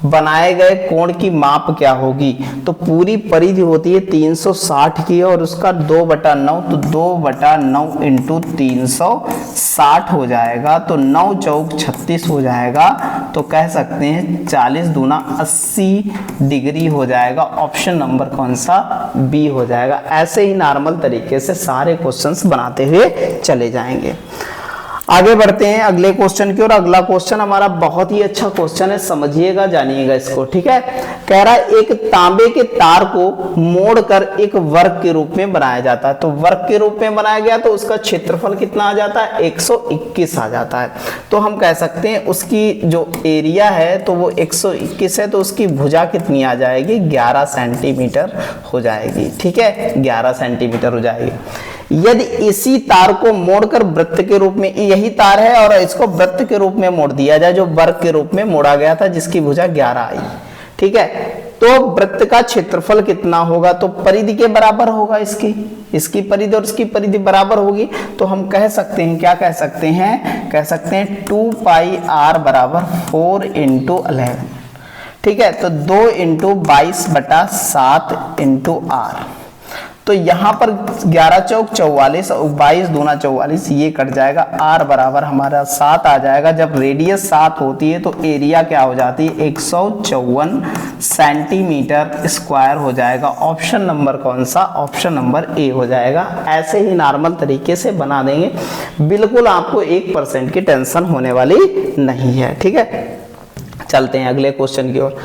S1: बनाए गए कोण की माप क्या होगी? तो पूरी परिधि होती है 360 की और उसका 2/9, तो 2/9 इंटू 360 हो जाएगा। तो 9 चौक 36 हो जाएगा। तो कह सकते हैं 40 दूना 80 डिग्री हो जाएगा। ऑप्शन नंबर कौन सा? बी हो जाएगा। ऐसे ही नॉर्मल तरीके से सारे क्वेश्चंस बनाते हुए चले जाएंगे। आगे बढ़ते हैं अगले क्वेश्चन की ओर। अगला क्वेश्चन हमारा बहुत ही अच्छा क्वेश्चन है, समझिएगा, जानिएगा इसको, ठीक है। कह रहा है एक तांबे के तार को मोड़कर एक वर्ग के रूप में बनाया जाता है। तो वर्ग के रूप में बनाया गया तो उसका क्षेत्रफल कितना आ जाता है? 121 आ जाता है। तो हम कह सकते हैं उसकी जो एरिया है तो वो 121 है, तो उसकी भुजा कितनी आ जाएगी? 11 सेंटीमीटर हो जाएगी, ठीक है, 11 सेंटीमीटर हो जाएगी। यदि इसी तार को मोड़कर वृत्त के रूप में, यही तार है और इसको वृत्त के रूप में मोड़ दिया जाए, जो वर्ग के रूप में मोड़ा गया था, जिसकी भुजा 11 आई, ठीक है, तो वृत्त का क्षेत्रफल कितना होगा? तो परिधि के बराबर होगा। इसकी परिधि और इसकी परिधि बराबर होगी। तो हम कह सकते हैं, क्या कह सकते हैं? कह सकते हैं 2πr बराबर 4 इंटू 11, ठीक है। तो 2 इंटू 22/7 इंटू r। तो यहां पर 11 चौक 44 और 22 दूना 44, ये कट जाएगा। r बराबर हमारा 7 आ जाएगा। जब रेडियस 7 होती है तो एरिया क्या हो जाती है? 154 सेंटीमीटर स्क्वायर हो जाएगा। ऑप्शन नंबर कौन सा? ऑप्शन नंबर ए हो जाएगा। ऐसे ही नॉर्मल तरीके से बना देंगे, बिल्कुल आपको 1% की टेंशन होने वाली नहीं है, ठीक है। चलते हैं अगले क्वेश्चन की ओर।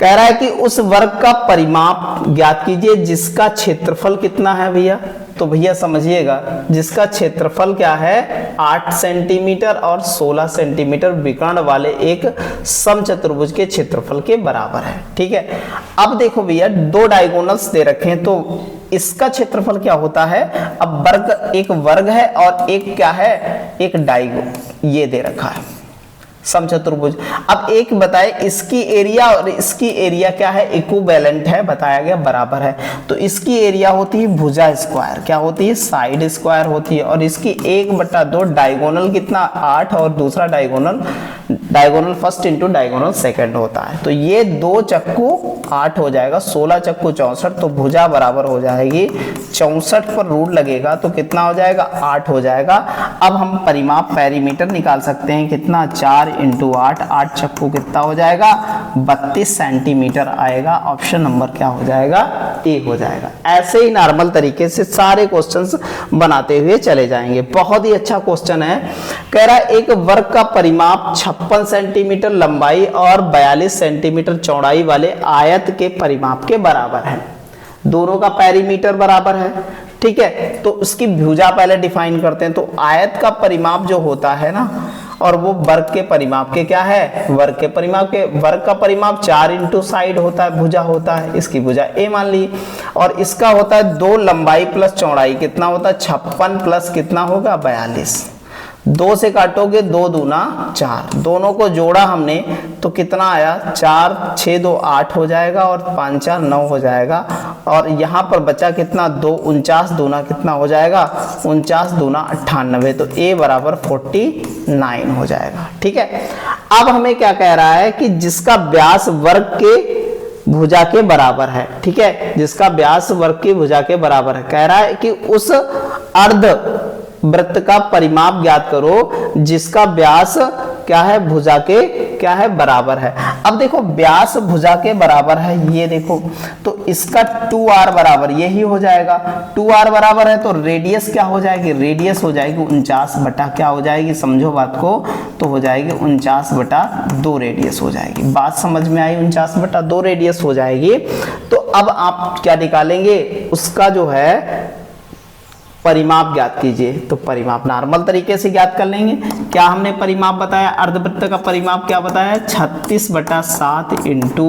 S1: कह रहा है कि उस वर्ग का परिमाप ज्ञात कीजिए जिसका क्षेत्रफल कितना है भैया? तो भैया समझिएगा, जिसका क्षेत्रफल क्या है? 8 सेंटीमीटर और 16 सेंटीमीटर विकर्ण वाले एक समचतुर्भुज के क्षेत्रफल के बराबर है, ठीक है। अब देखो भैया, 2 डायगोनल्स दे रखे हैं, तो इसका क्षेत्रफल क्या होता है? अब वर्ग, एक वर्ग है और एक क्या है? एक डायगोनल, ये दे रखा है समचतुर्भुज। अब एक बताए, इसकी एरिया और इसकी एरिया क्या है? इक्विवेलेंट है, बताया गया बराबर है। तो इसकी एरिया होती है भुजा स्क्वायर, क्या होती है? साइड स्क्वायर होती है। और इसकी 1/2, डायगोनल कितना? 8 और दूसरा diagonal first into diagonal second होता है। तो ये 2 चक्कू 8 हो जाएगा, 16 चक्कू 64, तो भुजा बराबर हो जाएगी 64 पर रूट लगेगा तो कितना हो जाएगा? 8 हो जाएगा। अब हम परिमाप पेरीमीटर निकाल सकते हैं, कितना? 4 इंटू 8, 8 चक्कू कितना हो जाएगा? 32 सेंटीमीटर आएगा। ऑप्शन नंबर क्या हो जाएगा? ए हो जाएगा। ऐसे ही नॉर्मल तरीके से सारे क्वेश्चंस बनाते हुए चले जाएंगे। बहुत ही अच्छा क्वेश्चन है। कह रहा है एक वर्ग का परिमाप 56 सेंटीमीटर लंबाई और 42 सेंटीमीटर चौड़ाई वाले आयत के परिमाप के बराबर है। दोनों का पेरीमीटर बराबर है, ठीक है। तो उसकी भुजा पहले डिफाइन करते हैं। तो आयत का परिमाप जो होता है ना, और वो वर्ग के परिमाप के क्या है? वर्ग के परिमाप के, वर्ग का परिमाप 4 इंटू साइड होता है, भुजा होता है, इसकी भुजा ए मान ली। और इसका होता है 2 लंबाई प्लस चौड़ाई, कितना होता है? 56 प्लस कितना होगा? 42। 2 से काटोगे 2 दूना 4, दोनों को जोड़ा हमने तो कितना आया? 4 6 2 8 हो जाएगा और 5 4 9 हो जाएगा। और यहाँ पर बचा कितना? 2 49 दूना कितना हो जाएगा? 49 दूना 98, तो ए बराबर 49 हो जाएगा, ठीक है। अब हमें क्या कह रहा है कि जिसका व्यास वर्ग के भुजा के बराबर है, ठीक है, जिसका व्यास वर्ग की भुजा के बराबर है। कह रहा है कि उस अर्ध वृत्त का परिमाप ज्ञात करो जिसका व्यास क्या है? भुजा के क्या है, बराबर है। अब देखो व्यास भुजा के बराबर है, ये देखो, तो इसका 2r बराबर यही हो जाएगा। 2r बराबर है तो रेडियस क्या हो जाएगी, रेडियस हो जाएगी 49 बटा क्या हो जाएगी, समझो बात को, तो हो जाएगी 49/2 रेडियस हो जाएगी। बात समझ में आई, 49/2 रेडियस हो जाएगी। तो अब आप क्या निकालेंगे, उसका जो है परिमाप ज्ञात कीजिए। तो परिमाप नॉर्मल तरीके से ज्ञात कर लेंगे। क्या हमने परिमाप बताया, अर्धवृत्त का परिमाप क्या बताया, 36/7 इंटू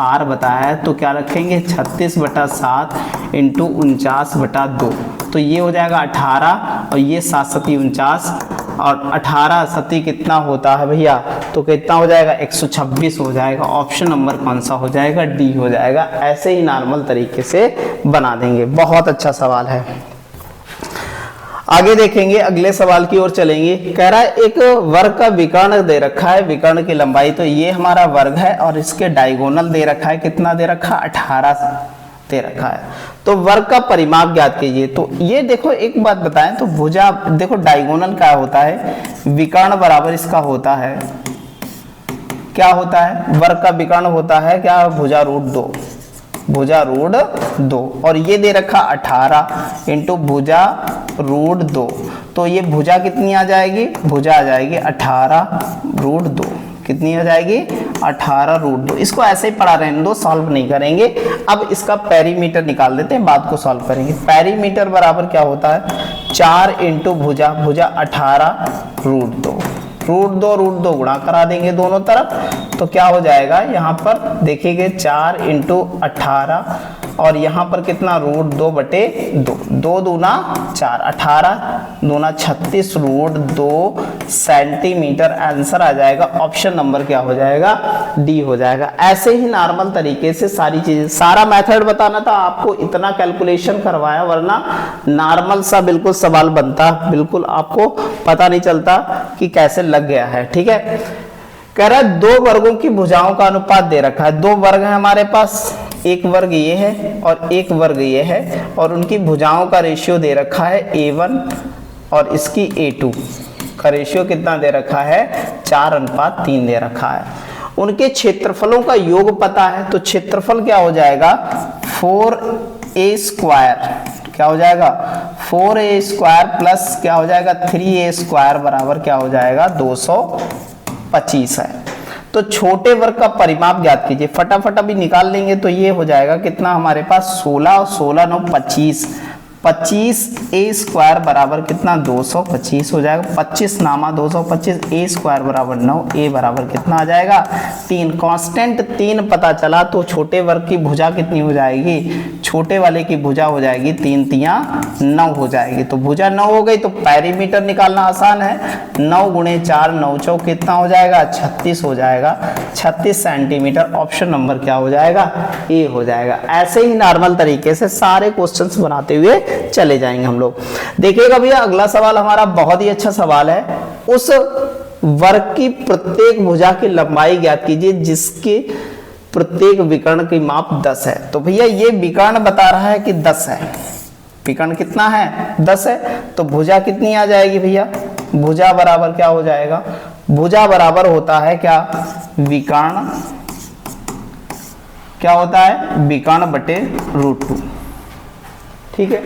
S1: r बताया है। तो क्या रखेंगे, 36/7 इंटू 49/2, तो ये हो जाएगा 18, और ये 7 7 49, और 18 7 कितना होता है भैया, तो कितना हो जाएगा, 126 हो जाएगा। ऑप्शन नंबर कौन सा हो जाएगा, डी हो जाएगा। ऐसे ही नॉर्मल तरीके से बना देंगे। बहुत अच्छा सवाल है। आगे देखेंगे, अगले सवाल की ओर चलेंगे। कह रहा है एक वर्ग का विकर्ण दे रखा है, विकर्ण की लंबाई, तो ये हमारा वर्ग है, और इसके डायगोनल दे रखा है, कितना दे रखा है, 18 दे रखा है। तो वर्ग का परिमाप ज्ञात कीजिए। तो ये देखो एक बात बताएं, तो भुजा देखो डायगोनल क्या होता है, विकर्ण बराबर इसका होता है, क्या होता है, वर्ग का विकर्ण होता है क्या, भुजा रूट 2, भुजा रूट 2, और ये दे रखा 18 इंटू भुजा रूट 2, तो ये भुजा कितनी आ जाएगी, भुजा आ जाएगी 18 रूट 2, कितनी हो जाएगी, 18 रूट 2। इसको ऐसे ही पढ़ा रहने दो, सॉल्व नहीं करेंगे। अब इसका पेरीमीटर निकाल देते हैं, बात को सॉल्व करेंगे। पेरीमीटर बराबर क्या होता है, 4 इंटू भुजा, भुजा 18 रूट 2, रूट 2 गुणा करा देंगे दोनों तरफ, तो क्या हो जाएगा, यहाँ पर देखिए 4 इंटू 18, और यहाँ पर कितना, रूट 2/2, 2 दूना 4, 18 दूना 36 रूट 2 सेंटीमीटर। आंसर आ जाएगा, ऑप्शन नंबर क्या हो जाएगा, डी हो जाएगा। ऐसे ही नॉर्मल तरीके से सारी चीजें, सारा मेथड बताना था आपको, इतना कैलकुलेशन करवाया, वरना नॉर्मल सा बिल्कुल सवाल बनता, बिल्कुल आपको पता नहीं चलता कि कैसे लग गया है। ठीक है, कह रहा है 2 वर्गों की भुजाओं का अनुपात दे रखा है। 2 वर्ग है हमारे पास, एक वर्ग ये है और एक वर्ग ये है, और उनकी भुजाओं का रेशियो दे रखा है A1 और इसकी A2 का रेशियो कितना दे रखा है, 4:3 दे रखा है। उनके क्षेत्रफलों का योग पता है, तो क्षेत्रफल क्या हो जाएगा, 4a² क्या हो जाएगा, 4a² प्लस क्या हो जाएगा, 3a² बराबर क्या हो जाएगा, 225 है। तो छोटे वर्ग का परिमाप ज्ञात कीजिए। फटाफट अभी निकाल लेंगे, तो ये हो जाएगा कितना हमारे पास, 16 और 16 9 25, 25a² बराबर कितना, 225 हो जाएगा। 25 नामा 225, a² बराबर 9, a बराबर कितना आ जाएगा, 3। कांस्टेंट 3 पता चला, तो छोटे वर्ग की भुजा कितनी हो जाएगी, छोटे वाले की भुजा हो जाएगी 3 तिया 9 हो जाएगी। तो भुजा 9 हो गई, तो पेरीमीटर निकालना आसान है, 9 गुणे 4 9 चौक कितना हो जाएगा, 36 हो जाएगा, 36 सेंटीमीटर। ऑप्शन नंबर क्या हो जाएगा, ए हो जाएगा। ऐसे ही नॉर्मल तरीके से सारे क्वेश्चंस बनाते हुए चले जाएंगे हम लोग। देखिएगा भैया, अगला सवाल हमारा बहुत ही अच्छा सवाल है। उस वर्ग की प्रत्येक भुजा की लंबाई ज्ञात कीजिए जिसके प्रत्येक विकर्ण की माप 10 है। तो भैया ये विकर्ण बता रहा है कि 10 है, विकर्ण कितना है, 10 है, तो भुजा कितनी आ जाएगी भैया, भुजा बराबर क्या हो जाएगा, भुजा बराबर होता है क्या, विकर्ण क्या होता है, विकर्ण बटे रूट 2। ठीक है,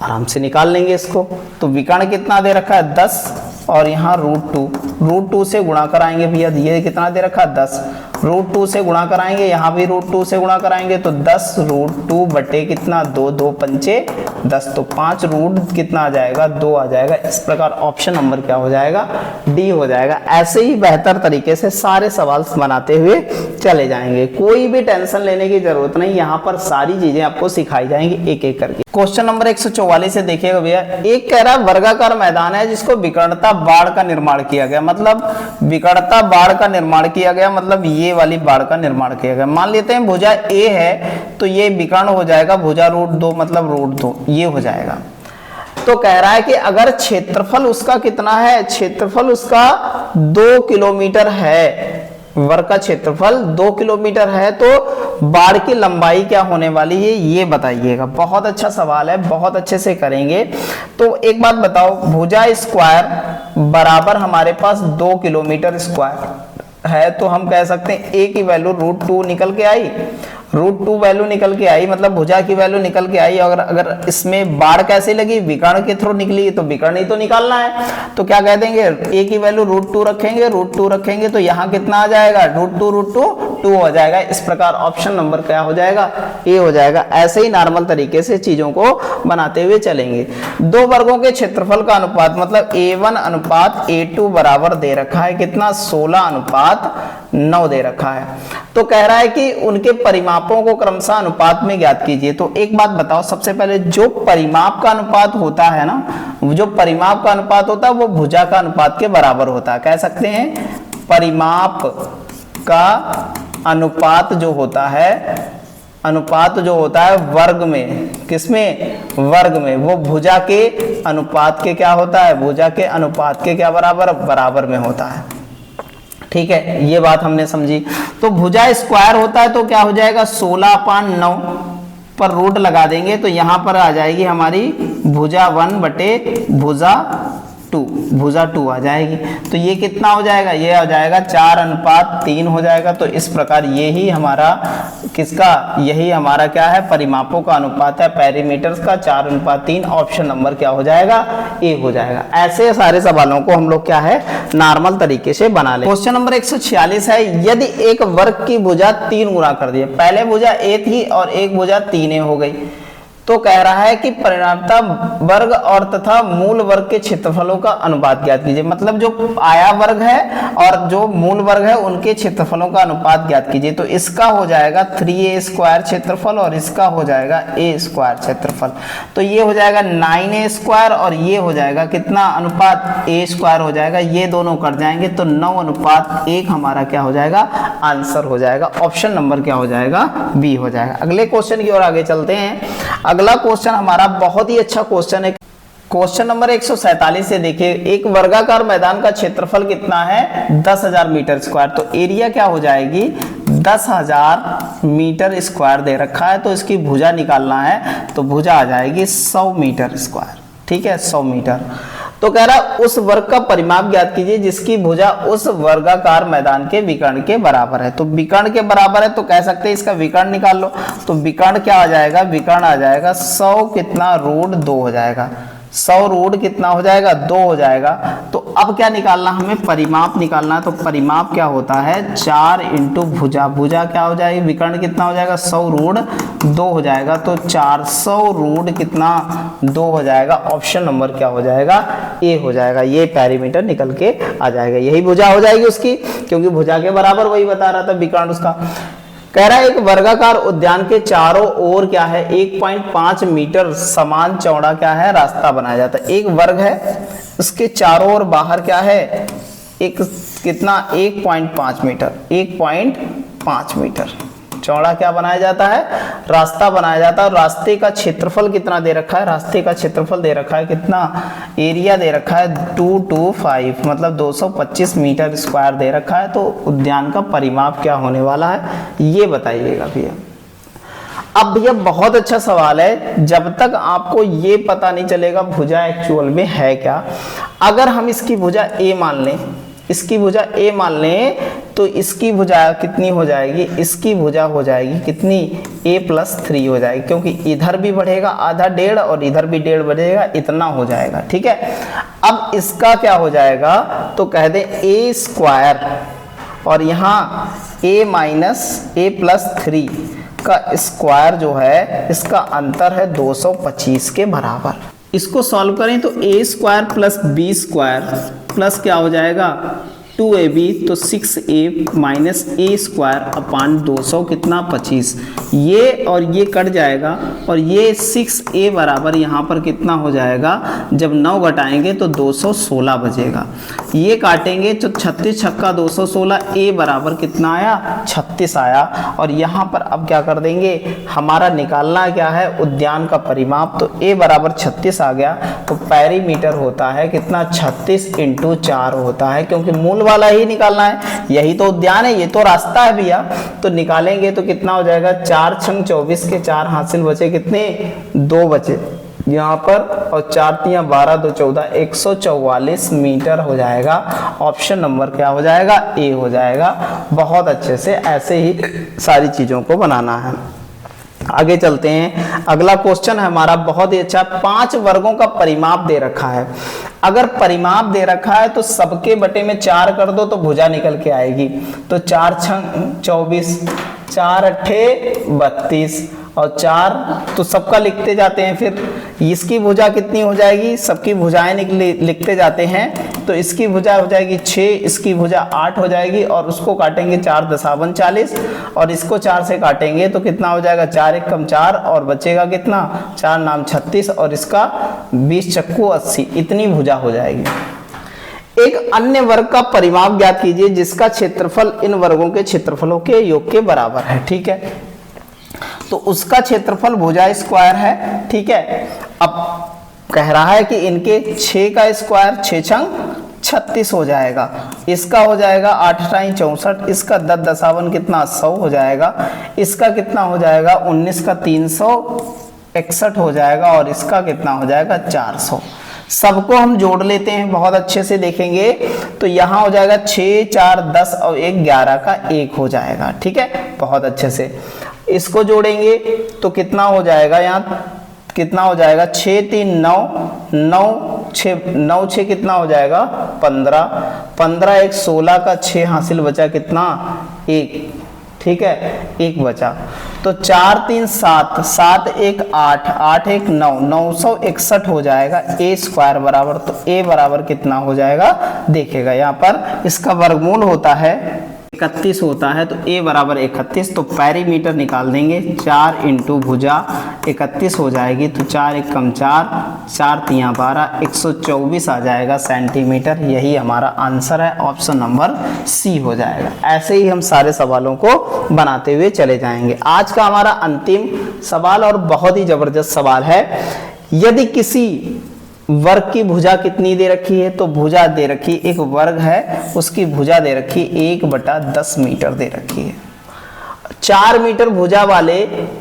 S1: आराम से निकाल लेंगे इसको। तो विकर्ण कितना दे रखा है, 10, और यहाँ रूट 2 से गुणा कराएंगे भैया, ये कितना दे रखा है, 10, रूट 2 से गुणा कराएंगे, यहाँ भी रूट 2 से गुणा कराएंगे, तो 10 रूट 2 बटे कितना, 2 2 पंचे 10, तो 5 रूट कितना आ जाएगा, 2 आ जाएगा। इस प्रकार ऑप्शन नंबर क्या हो जाएगा, डी हो जाएगा। ऐसे ही बेहतर तरीके से सारे सवाल बनाते हुए चले जाएंगे, कोई भी टेंशन लेने की जरूरत नहीं, यहाँ पर सारी चीजें आपको सिखाई जाएंगी एक एक करके। क्वेश्चन नंबर 144 से देखिएगा भैया, एक कह रहा है वर्गाकार मैदान है जिसको विकर्णता बाड़ का निर्माण किया गया, मतलब विकर्णता बाड़ का निर्माण किया गया, मतलब ये वाली बाड़ का निर्माण किया गया। मान लेते हैं भुजा ए है, तो ये विकर्ण हो जाएगा भुजा रूट 2, मतलब रूट 2 ये हो जाएगा। तो कह रहा है कि अगर क्षेत्रफल उसका कितना है, क्षेत्रफल उसका 2 किलोमीटर है, वर्ग का क्षेत्रफल 2 किलोमीटर है, तो बाड़ की लंबाई क्या होने वाली है, ये बताइएगा। बहुत अच्छा सवाल है, बहुत अच्छे से करेंगे। तो एक बात बताओ, भुजा स्क्वायर बराबर हमारे पास 2 किलोमीटर स्क्वायर है, तो हम कह सकते हैं ए की वैल्यू √2 निकल के आई, √2 वैल्यू निकल के आई, मतलब भुजा की वैल्यू निकल के आई। और अगर इसमें बाढ़ कैसे लगी, विकर्ण के थ्रू निकली, तो विकर्ण ही तो निकालना है, तो क्या कह देंगे, ए की वैल्यू √2 रखेंगे, √2 रखेंगे तो यहाँ कितना आ जाएगा, √2 2 हो जाएगा। इस प्रकार ऑप्शन नंबर क्या हो जाएगा, ए हो जाएगा। ऐसे ही नॉर्मल तरीके से चीजों को बनाते हुए चलेंगे। दो वर्गों के क्षेत्रफल का अनुपात, मतलब A1 अनुपात A2 बराबर दे रखा है कितना, 16:9 दे रखा है। तो कह रहा है कि उनके परिमापों को क्रमशः अनुपात में ज्ञात कीजिए। तो एक बात बताओ, सबसे पहले जो परिमाप का अनुपात होता है ना, जो परिमाप का अनुपात होता है वो भुजा का अनुपात के बराबर होता है। कह सकते हैं परिमाप का अनुपात जो होता है वर्ग में, किसमें, वर्ग में, वो भुजा के अनुपात के क्या होता है, भुजा के अनुपात के क्या बराबर में होता है। ठीक है, ये बात हमने समझी। तो भुजा स्क्वायर होता है तो क्या हो जाएगा, 16/9 पर रूट लगा देंगे तो यहां पर आ जाएगी हमारी भुजा 1 बटे भुजा 2 आ जाएगी। तो ये कितना हो जाएगा, ये आ जाएगा 4:3 हो जाएगा। तो इस प्रकार ये ही हमारा किसका, यही हमारा क्या है, परिमापों का अनुपात है, पैरीमीटर्स का 4:3। ऑप्शन नंबर क्या हो जाएगा, ए हो जाएगा। ऐसे सारे सवालों को हम लोग क्या है, नॉर्मल तरीके से बना ले। क्वेश्चन नंबर 146 है, यदि एक वर्ग की भुजा 3 गुना कर दिए, पहले भुजा ए थी और एक भुजा 3a हो गई, तो कह रहा है कि परिणामता वर्ग और तथा मूल वर्ग के क्षेत्रफलों का अनुपात ज्ञात कीजिए। मतलब जो आया वर्ग है और जो मूल वर्ग है उनके क्षेत्रफलों का अनुपात ज्ञात कीजिए। तो इसका हो जाएगा 3a² क्षेत्रफल और इसका हो जाएगा a² क्षेत्रफल। तो ये हो जाएगा 9a² और ये हो जाएगा कितना अनुपात, a² हो जाएगा। ये दोनों कर जाएंगे तो 9:1 हमारा क्या हो जाएगा, आंसर हो जाएगा। ऑप्शन नंबर क्या हो जाएगा, बी हो जाएगा। अगले क्वेश्चन की ओर आगे चलते हैं। अगला क्वेश्चन हमारा बहुत ही अच्छा क्वेश्चन है। क्वेश्चन नंबर 147 से देखिए, एक वर्गाकार मैदान का क्षेत्रफल कितना है, 10,000 मीटर स्क्वायर। तो एरिया क्या हो जाएगी, 10,000 मीटर स्क्वायर दे रखा है। तो इसकी भुजा निकालना है, तो भुजा आ जाएगी 100 मीटर स्क्वायर। ठीक है, 100 मीटर। तो कह रहा है उस वर्ग का परिमाप ज्ञात कीजिए जिसकी भुजा उस वर्गाकार मैदान के विकर्ण के बराबर है। तो विकर्ण के बराबर है तो कह सकते हैं इसका विकर्ण निकाल लो। तो विकर्ण क्या आ जाएगा, विकर्ण आ जाएगा 100 कितना √2 हो जाएगा, 100 रूट कितना हो जाएगा, 2 हो जाएगा। तो अब क्या निकालना, हमें परिमाप निकालना है। तो परिमाप क्या होता है, 4 × भुजा, भुजा क्या हो जाएगी, विकर्ण कितना हो जाएगा, 100 रूट 2 हो जाएगा। तो 400 रूट कितना, 2 हो जाएगा। ऑप्शन नंबर क्या हो जाएगा, ए हो जाएगा। ये पैरीमीटर निकल के आ जाएगा, यही भुजा हो जाएगी उसकी, क्योंकि भुजा के बराबर वही बता रहा था विकर्ण उसका। कह रहा है एक वर्गाकार उद्यान के चारों ओर क्या है, 1.5 मीटर समान चौड़ा क्या है, रास्ता बनाया जाता है। एक वर्ग है, उसके चारों ओर बाहर क्या है, एक कितना 1.5 मीटर, 1.5 मीटर चौड़ा क्या बनाया जाता है, रास्ता बनाया जाता है। और रास्ते का क्षेत्रफल कितना दे रखा है, रास्ते का क्षेत्रफल दे रखा है कितना, एरिया दे रखा है 225, मतलब 225 मीटर स्क्वायर दे रखा है। तो उद्यान का परिमाप क्या होने वाला है, ये बताइएगा भैया। अब भैया बहुत अच्छा सवाल है, जब तक आपको ये पता नहीं चलेगा भुजा एक्चुअल में है क्या। अगर हम इसकी भुजा ए मान लें, इसकी भुजा ए मान लें, तो इसकी भुजा कितनी हो जाएगी, इसकी भुजा हो जाएगी कितनी, a+3 हो जाएगी, क्योंकि इधर भी बढ़ेगा आधा 1.5 और इधर भी 1.5 बढ़ेगा, इतना हो जाएगा। ठीक है, अब इसका क्या हो जाएगा, तो कह दें a² और यहाँ a+3 का स्क्वायर जो है, इसका अंतर है 225 के बराबर। इसको सॉल्व करें तो a² + b² प्लस क्या हो जाएगा 2ab, तो 6a - a² 200 कितना 25, ये और ये कट जाएगा और ये 6a बराबर यहाँ पर कितना हो जाएगा, जब 9 घटाएंगे तो 216 बचेगा। ये काटेंगे तो 36 छक्का 216, a बराबर कितना आया 36 आया। और यहाँ पर अब क्या कर देंगे, हमारा निकालना क्या है उद्यान का परिमाप। तो a बराबर 36 आ गया, तो पैरीमीटर होता है कितना 36 × 4 होता है, क्योंकि मूल वाला ही निकालना है, यही तो उद्यान है, ये तो रास्ता है भैया। तो निकालेंगे तो कितना हो जाएगा, 4 × 24 के 4 हासिल बचे कितने, 2 बचे, यहाँ पर, और 4 तियां 12 2 14 144 मीटर हो जाएगा। ऑप्शन नंबर क्या हो जाएगा? ए हो जाएगा। बहुत अच्छे से ऐसे ही सारी चीजों को बनाना है। आगे चलते हैं। अगला क्वेश्चन है हमारा बहुत ही अच्छा। 5 वर्गों का परिमाप दे रखा है। अगर परिमाप दे रखा है तो सबके बटे में 4 कर दो तो भुजा निकल के आएगी। तो 4 छंग 24, 4 अट्ठे 32 और 4 तो सबका लिखते जाते हैं। फिर इसकी भुजा कितनी हो जाएगी? सबकी भुजाएं लिखते जाते हैं। तो इसकी भुजा हो जाएगी 6, इसकी भुजा 8 हो जाएगी और उसको काटेंगे 4 दशावन 40 और इसको 4 से काटेंगे तो कितना हो जाएगा? 4 एक कम 4 और बचेगा कितना? 4 नाम 36 और इसका 20 चक्कू 80, इतनी भुजा हो जाएगी। एक अन्य वर्ग का परिमाप ज्ञात कीजिए जिसका क्षेत्रफल इन वर्गों के क्षेत्रफलों के योग के बराबर है। ठीक है, तो उसका क्षेत्रफल भुजा स्क्वायर है। ठीक है, अब कह रहा है कि इनके 6 का स्क्वायर 6 छंग 36 हो जाएगा। इसका हो जाएगा 8 टाई 64, इसका 10 दशावन कितना 100 हो जाएगा। इसका कितना हो जाएगा? 19 का 361 हो जाएगा और इसका कितना हो जाएगा? 400। सबको हम जोड़ लेते हैं, बहुत अच्छे से देखेंगे तो यहाँ हो जाएगा 6 4 10 और 1 11 का 1 हो जाएगा। ठीक है, बहुत अच्छे से इसको जोड़ेंगे तो कितना हो जाएगा? यहाँ कितना हो जाएगा? 6 3 9 9 6 कितना हो जाएगा? 15 15 1 16 का 6 हासिल बचा कितना? 1। ठीक है, 1 बचा। तो 4 3 7 7 1 8 8 1 9 961 हो जाएगा। ए स्क्वायर बराबर, तो ए बराबर कितना हो जाएगा? देखेगा यहाँ पर इसका वर्गमूल होता है 31 होता है तो a बराबर 31। तो पैरीमीटर निकाल देंगे। 4 इंटू भुजा 31 हो जाएगी। तो 4 एक कम 4 4 तियां 12 124 आ जाएगा सेंटीमीटर। यही हमारा आंसर है। ऑप्शन नंबर सी हो जाएगा। ऐसे ही हम सारे सवालों को बनाते हुए चले जाएंगे। आज का हमारा अंतिम सवाल और बहुत ही जबरदस्त सवाल है। यदि किसी वर्ग की भुजा कितनी दे रखी है? तो भुजा दे रखी, एक वर्ग है उसकी भुजा दे रखी 1/10 मीटर दे रखी है। 4 मीटर भुजा वाले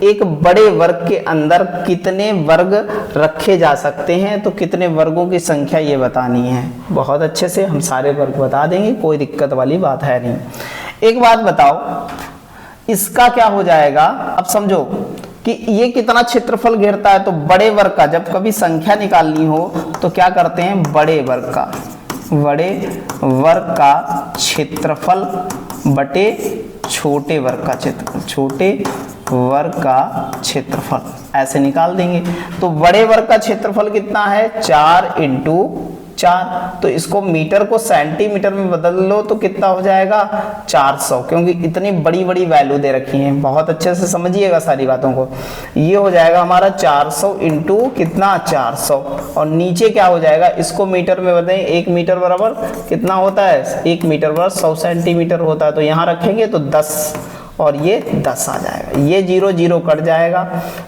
S1: एक बड़े वर्ग के अंदर कितने वर्ग रखे जा सकते हैं? तो कितने वर्गों की संख्या ये बतानी है। बहुत अच्छे से हम सारे वर्ग बता देंगे, कोई दिक्कत वाली बात है नहीं। एक बात बताओ, इसका क्या हो जाएगा? अब समझो कि ये कितना क्षेत्रफल घेरता है। तो बड़े वर्ग का जब कभी संख्या निकालनी हो तो क्या करते हैं? बड़े वर्ग का क्षेत्रफल बटे छोटे वर्ग का क्षेत्रफल, छोटे वर्ग का क्षेत्रफल ऐसे निकाल देंगे। तो बड़े वर्ग का क्षेत्रफल कितना है? 4 इंटू 4। तो इसको मीटर को सेंटीमीटर में बदल लो तो कितना हो जाएगा? 400, क्योंकि इतनी बड़ी बड़ी वैल्यू दे रखी है। बहुत अच्छे से समझिएगा सारी बातों को। ये हो जाएगा हमारा 400 इंटू कितना? 400 और नीचे क्या हो जाएगा? इसको मीटर में बदलें। 1 मीटर बराबर कितना होता है? 1 मीटर बराबर 100 सेंटीमीटर होता है। तो यहाँ रखेंगे तो 10 और ये 10 आ जाएगा। ये 0 0 कट जाएगा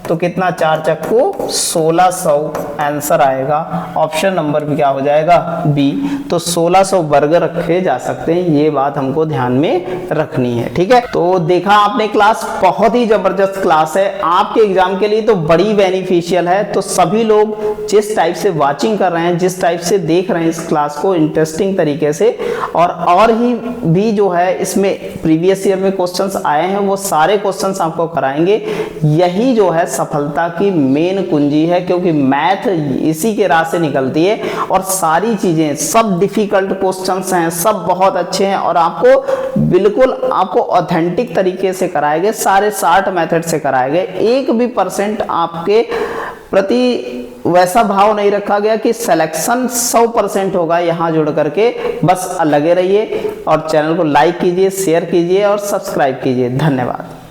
S1: तो कितना? 4 चक्कू 1600 आंसर आएगा। ऑप्शन नंबर भी क्या हो जाएगा? बी। तो 1600 वर्ग रखे जा सकते हैं, ये बात हमको ध्यान में रखनी है। ठीक है, तो देखा आपने क्लास, बहुत ही जबरदस्त क्लास है आपके एग्जाम के लिए तो बड़ी बेनिफिशियल है। तो सभी लोग जिस टाइप से वाचिंग कर रहे हैं, जिस टाइप से देख रहे हैं इस क्लास को इंटरेस्टिंग तरीके से, और ही भी जो है इसमें प्रीवियस ईयर में क्वेश्चंस आए हैं वो सारे क्वेश्चंस आपको कराएंगे। यही जो है सफलता की मेन कुंजी है, क्योंकि मैथ इसी के राह से निकलती है और सारी चीजें सब डिफिकल्ट क्वेश्चंस हैं, सब बहुत अच्छे हैं और आपको बिल्कुल आपको ऑथेंटिक तरीके से कराए गए, सारे 60 मेथड से कराए गए। 1% आपके प्रति वैसा भाव नहीं रखा गया कि सिलेक्शन 100% होगा यहाँ जुड़ करके। बस लगे रहिए और चैनल को लाइक कीजिए, शेयर कीजिए और सब्सक्राइब कीजिए। धन्यवाद।